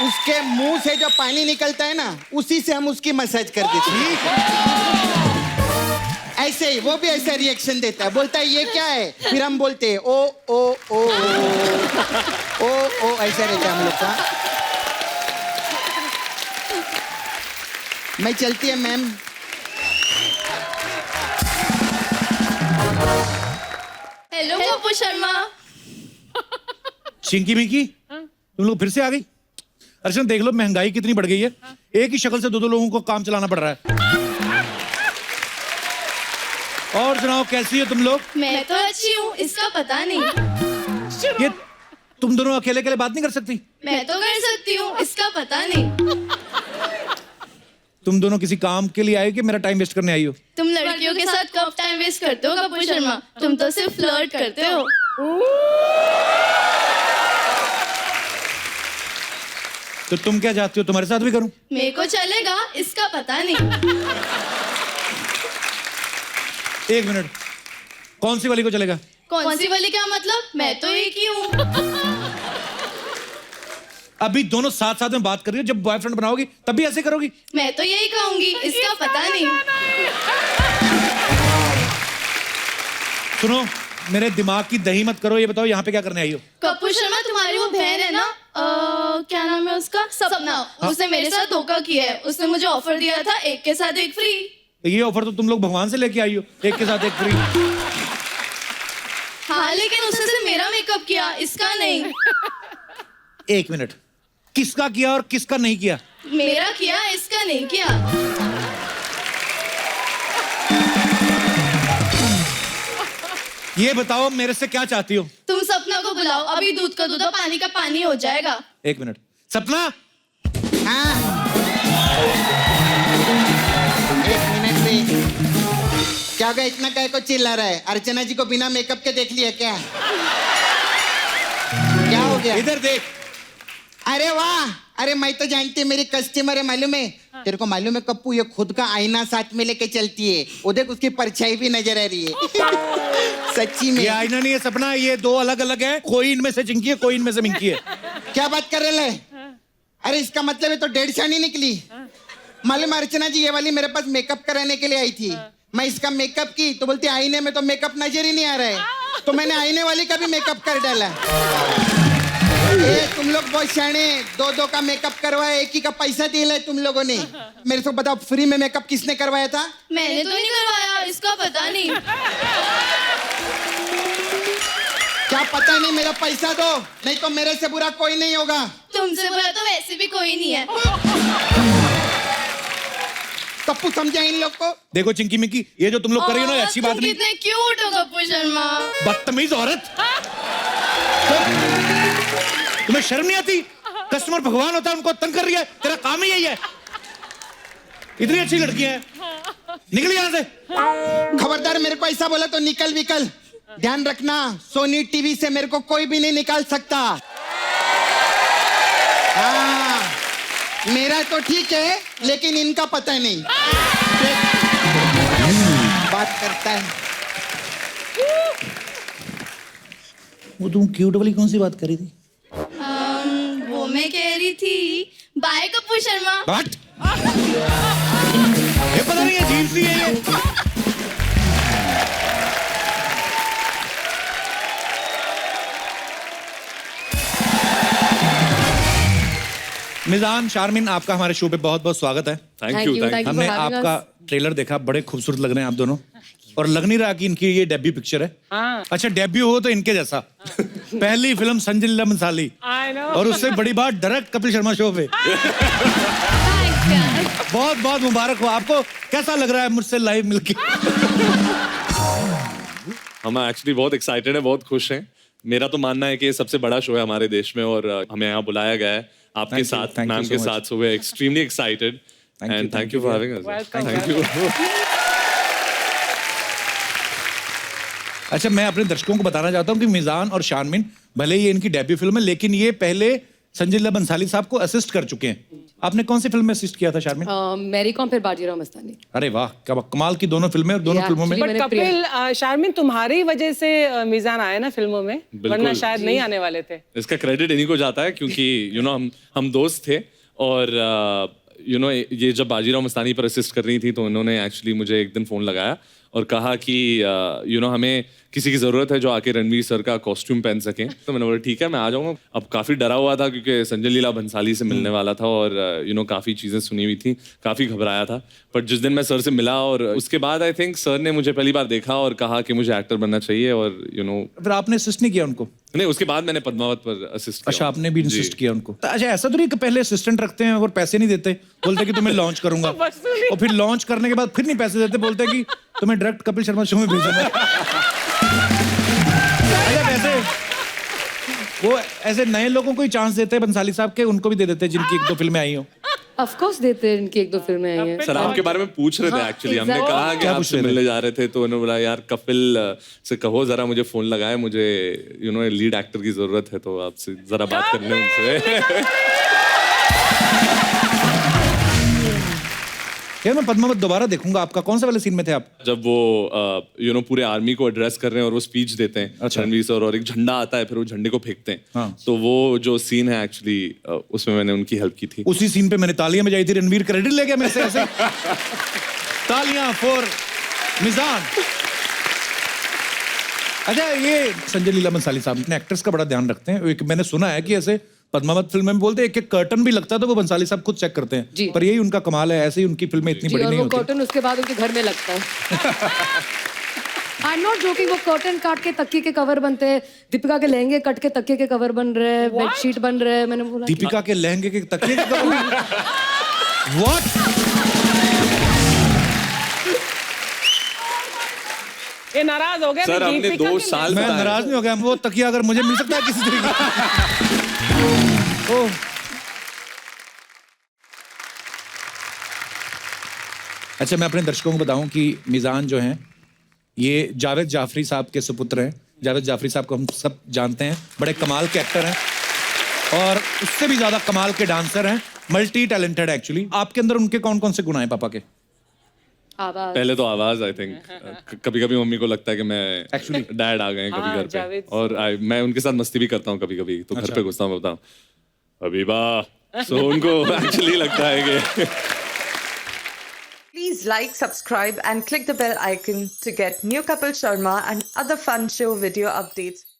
उसके मुंह से जो पानी निकलता है ना, उसी से हम उसकी मसाज कर देते हैं। ऐसे ही वो भी ऐसा रिएक्शन देता है, बोलता है ये क्या है, फिर हम बोलते हैं ओ ओ ओ ओ ओ, ऐसा रहता है हम लोग का। मैं चलती है मैम।
हेलो कपूर शर्मा।
चिंकी मिंकी तुम लोग फिर से आ गई। अर्चना देख लो महंगाई कितनी बढ़ गई है, एक ही शक्ल से दो लोगों को काम चलाना पड़ रहा है। और सुनाओ कैसी हो तुम लोग?
मैं तो अच्छी हूँ, इसका पता नहीं।
ये तुम दोनों अकेले अकेले बात नहीं कर सकती?
मैं तो कर सकती हूँ, इसका पता नहीं।
तुम दोनों किसी काम के लिए आए कि मेरा टाइम वेस्ट करने आई हो?
तुम लड़कियों के साथ कब टाइम वेस्ट करते हो कपूर शर्मा? तुम तो सिर्फ फ्लर्ट करते हो।
तो तुम क्या चाहती हो, तुम्हारे साथ भी करूं?
मेरे को चलेगा, इसका पता नहीं।
एक मिनट, कौन सी वाली को चलेगा?
कौन सी वाली क्या मतलब? मैं तो एक ही हूँ।
अभी दोनों साथ साथ में बात कर रही हो, जब बॉयफ्रेंड बनाओगी तब भी ऐसे करोगी?
मैं तो यही कहूंगी, इसका पता नहीं।
सुनो, मेरे दिमाग की दही मत करो। ये बताओ यहाँ पे क्या करने आई हो?
कपूर शर्मा तुम्हारी वो बहन है ना, क्या नाम है उसका? सपना। उसने मेरे साथ धोखा किया है। उसने मुझे ऑफर दिया था एक के साथ एक फ्री।
तो ये ऑफर तो तुम लोग भगवान से लेके आई हो, एक के साथ एक फ्री।
हाँ लेकिन उसने सिर्फ मेरा मेकअप किया, इसका नहीं।
एक मिनट, किसका किया और किसका नहीं किया?
मेरा किया, इसका नहीं किया।
ये बताओ मेरे से क्या चाहती हो?
तुम सपना को बुलाओ, अभी दूध का दूध और पानी का पानी हो जाएगा।
एक मिनट, सपना।
हाँ। एक मिनट से क्या हो गया, इतना काहे को चिल्ला रहा है? अर्चना जी को बिना मेकअप के देख लिया क्या? क्या हो गया?
इधर देख।
अरे वाह, अरे मैं तो जानती है मेरी कस्टमर है, मालूम है तेरे को? मालूम है कप्पू, ये खुद का आईना साथ में लेके चलती है। वो देख उसकी परछाई भी नजर आ रही है। सच्ची में
ये आईना नहीं है सपना, ये दो अलग अलग है। कोई इनमें से चिंकी है, कोई इनमें से मिंकी है।
क्या बात कर रहे हैं? अरे इसका मतलब है तो 1.5 शानी निकली। मालूम अर्चना जी, ये वाली मेरे पास मेकअप कराने के लिए आई थी। मैं इसका मेकअप की तो बोलती आईने में तो मेकअप नजर ही नहीं आ रहा है, तो मैंने आईने वाली का भी मेकअप कर डाला। ये तुम लोग बहुत शाणे, दो का मेकअप करवाया, एक ही का पैसा दिया है तुम लोगों ने। मेरे को बताओ फ्री में मेकअप किसने करवाया था?
मैंने तो नहीं करवाया, इसका पता नहीं।
क्या पता नहीं? मेरा पैसा दो, नहीं तो मेरे से बुरा कोई नहीं होगा।
तुमसे बुरा तो वैसे भी कोई नहीं है।
तप्पू समझा इन लोग को?
देखो चिंकी मिंकी, ये जो तुम लोग कर रही हो ना अच्छी बात नहीं।
कितने क्यूट हो कपूर शर्मा।
बदतमीज औरत, तुम्हें शर्म नहीं आती? कस्टमर भगवान होता है, उनको तंग कर रही है। तेरा काम ही यही है। इतनी अच्छी लड़की है, निकल यहाँ से।
खबरदार, मेरे को ऐसा बोला तो निकल विकल। ध्यान रखना, सोनी टीवी से मेरे को कोई भी नहीं निकाल सकता। हाँ, मेरा तो ठीक है, लेकिन इनका पता नहीं। बात करता है।
वो तुम क्यूट वाली कौन सी बात कर रही थी?
वो मैं कह रही थी बाय कपूर शर्मा।
बट ये पता नहीं है, जीन्स नहीं है ये। मिजान, शारमिन, आपका हमारे शो पे बहुत बहुत स्वागत है।
Thank you, thank you
हमने
for having
आपका ट्रेलर देखा, बड़े खूबसूरत लग रहे हैं आप दोनों, और लग नहीं रहा कि इनकी ये डेब्यू पिक्चर है। अच्छा डेब्यू हो तो इनके जैसा। पहली फिल्म संजय लीला भंसाली, और उससे बड़ी बात डायरेक्ट कपिल शर्मा शो पे। बहुत बहुत मुबारक हो आपको। कैसा लग रहा है मुझसे लाइव मिलके?
हम एक्चुअली बहुत एक्साइटेड हैं, बहुत खुश हैं। मेरा तो मानना है कि ये सबसे बड़ा शो है हमारे देश में, और हमें यहाँ बुलाया गया है आपके साथ, मैम के साथ। So we are extremely excited and thank you for having us. Thank you.
अच्छा, मैं अपने दर्शकों को बताना चाहता हूँ कि मिजान और शारमिन, भले ही इनकी डेब्यू फिल्म है, लेकिन ये पहले संजय लीला भंसाली साहब को असिस्ट कर चुके हैं। आपने कौन सी फिल्म में असिस्ट किया था शारमिन?
मैरी कॉम, फिर बाजीराव मस्तानी।
अरे वाह, क्या कमाल की दोनों फिल्में, और दोनों फिल्मों में।
बट कपिल, शारमिन, तुम्हारी ही वजह से मिजान आए ना फिल्मों में, वरना शायद नहीं आने वाले थे।
इसका क्रेडिट इन्हीं को जाता है, क्योंकि यू नो हम दोस्त थे, और यू नो ये जब बाजीराव मस्तानी पर असिस्ट कर रही थी तो उन्होंने एक्चुअली मुझे एक दिन फोन लगाया और कहा कि हमें किसी की ज़रूरत है जो आके रणवीर सर का कॉस्ट्यूम पहन सके। तो मैंने बोला ठीक है मैं आ जाऊँगा। अब काफ़ी डरा हुआ था क्योंकि संजय लीला भंसाली से मिलने वाला था और काफ़ी चीज़ें सुनी हुई थी, काफ़ी घबराया था। बट जिस दिन मैं सर से मिला और उसके बाद आई थिंक सर ने मुझे पहली बार देखा और कहा कि मुझे एक्टर बनना चाहिए और
फिर आपने असिस्ट नहीं किया उनको?
नहीं, उसके बाद मैंने पद्मावत पर असिस्ट किया।
अच्छा, आपने भी असिस्ट किया उनको। अच्छा, ऐसा तो नहीं कि पहले असिस्टेंट रखते हैं और पैसे नहीं देते, बोलते कि तुम्हें लॉन्च करूंगा और फिर लॉन्च करने के बाद फिर नहीं पैसे देते, बोलते कि तुम्हें डायरेक्ट कपिल शर्मा शो में भेजना। अच्छा, वैसे वो ऐसे नए लोगों को ही चांस देते हैं बंसाली साहब के, उनको भी दे देते हैं जिनकी 1-2 फिल्में आई हो?
ऑफ कोर्स देते हैं, इनकी 1-2 फिल्में आई हैं।
सर आपके बारे में पूछ रहे थे एक्चुअली, हमने कहा कि आपसे मिलने जा रहे थे तो उन्होंने बोला यार कपिल से कहो जरा मुझे फोन लगाए, मुझे लीड एक्टर की जरूरत है तो आपसे जरा बात करनी है उनसे।
यार मैं पद्मावत दोबारा देखूंगा आपका। कौन सा वाले सीन में थे आप?
जब वो पूरे आर्मी को एड्रेस कर रहे हैं और वो स्पीच देते हैं। अच्छा। रणवीर सर, और एक झंडा आता है फिर वो झंडे को फेंकते हैं। हाँ। तो वो जो सीन है एक्चुअली उसमें मैंने उनकी हेल्प की थी।
उसी सीन पे मैंने तालियां बजाई थी, रणवीर क्रेडिट ले गया मेरे से ऐसे। तालियां फॉर मिजान। अच्छा, ये संजय लीला भंसाली साहब अपने एक्टर्स का बड़ा ध्यान रखते हैं। एक मैंने सुना है कि ऐसे पद्मावत फिल्म में बोलते हैं एक कर्टन भी लगता है तो वो बंसाली साहब खुद चेक करते हैं, पर यही उनका कमाल है, ऐसे ही उनकी फिल्में इतनी बड़ी नहीं होती।
कर्टन उसके बाद उनके घर में लगता है। आई एम नॉट जोकिंग, वो कर्टन काट के तकिए के कवर बनते हैं, दीपिका के लहंगे कट के तकिए के कवर बन रहे हैं, बेडशीट बन रहे हैं। मैंने बोला
दीपिका के लहंगे के तकिए के कवर? व्हाट?
ये नाराज हो गया
सर, हमने 2 साल
मैं नाराज नहीं हो गया, वो तकिया अगर मुझे मिल सकता है किसी तरीके। अच्छा, मैं अपने दर्शकों को बताऊं कि मिजान जो हैं ये जावेद जाफरी साहब के सुपुत्र हैं। जावेद जाफरी साहब को हम सब जानते हैं, बड़े कमाल के एक्टर हैं और उससे भी ज्यादा कमाल के डांसर हैं, मल्टी टैलेंटेड एक्चुअली। आपके अंदर उनके कौन कौन से गुण हैं पापा के?
आवाज।
पहले तो आवाज, आई थिंक कभी कभी मम्मी को लगता है कि मैं एक्चुअली डैड आ गए कभी घर पे, और मैं उनके साथ मस्ती भी करता हूँ कभी कभी, तो घर पे घुसता हूँ, बताऊँ अबीबा, सो उनको एक्चुअली लगता है कि
Please like, subscribe and click the bell icon to get new Kapil Sharma and other fun show video updates.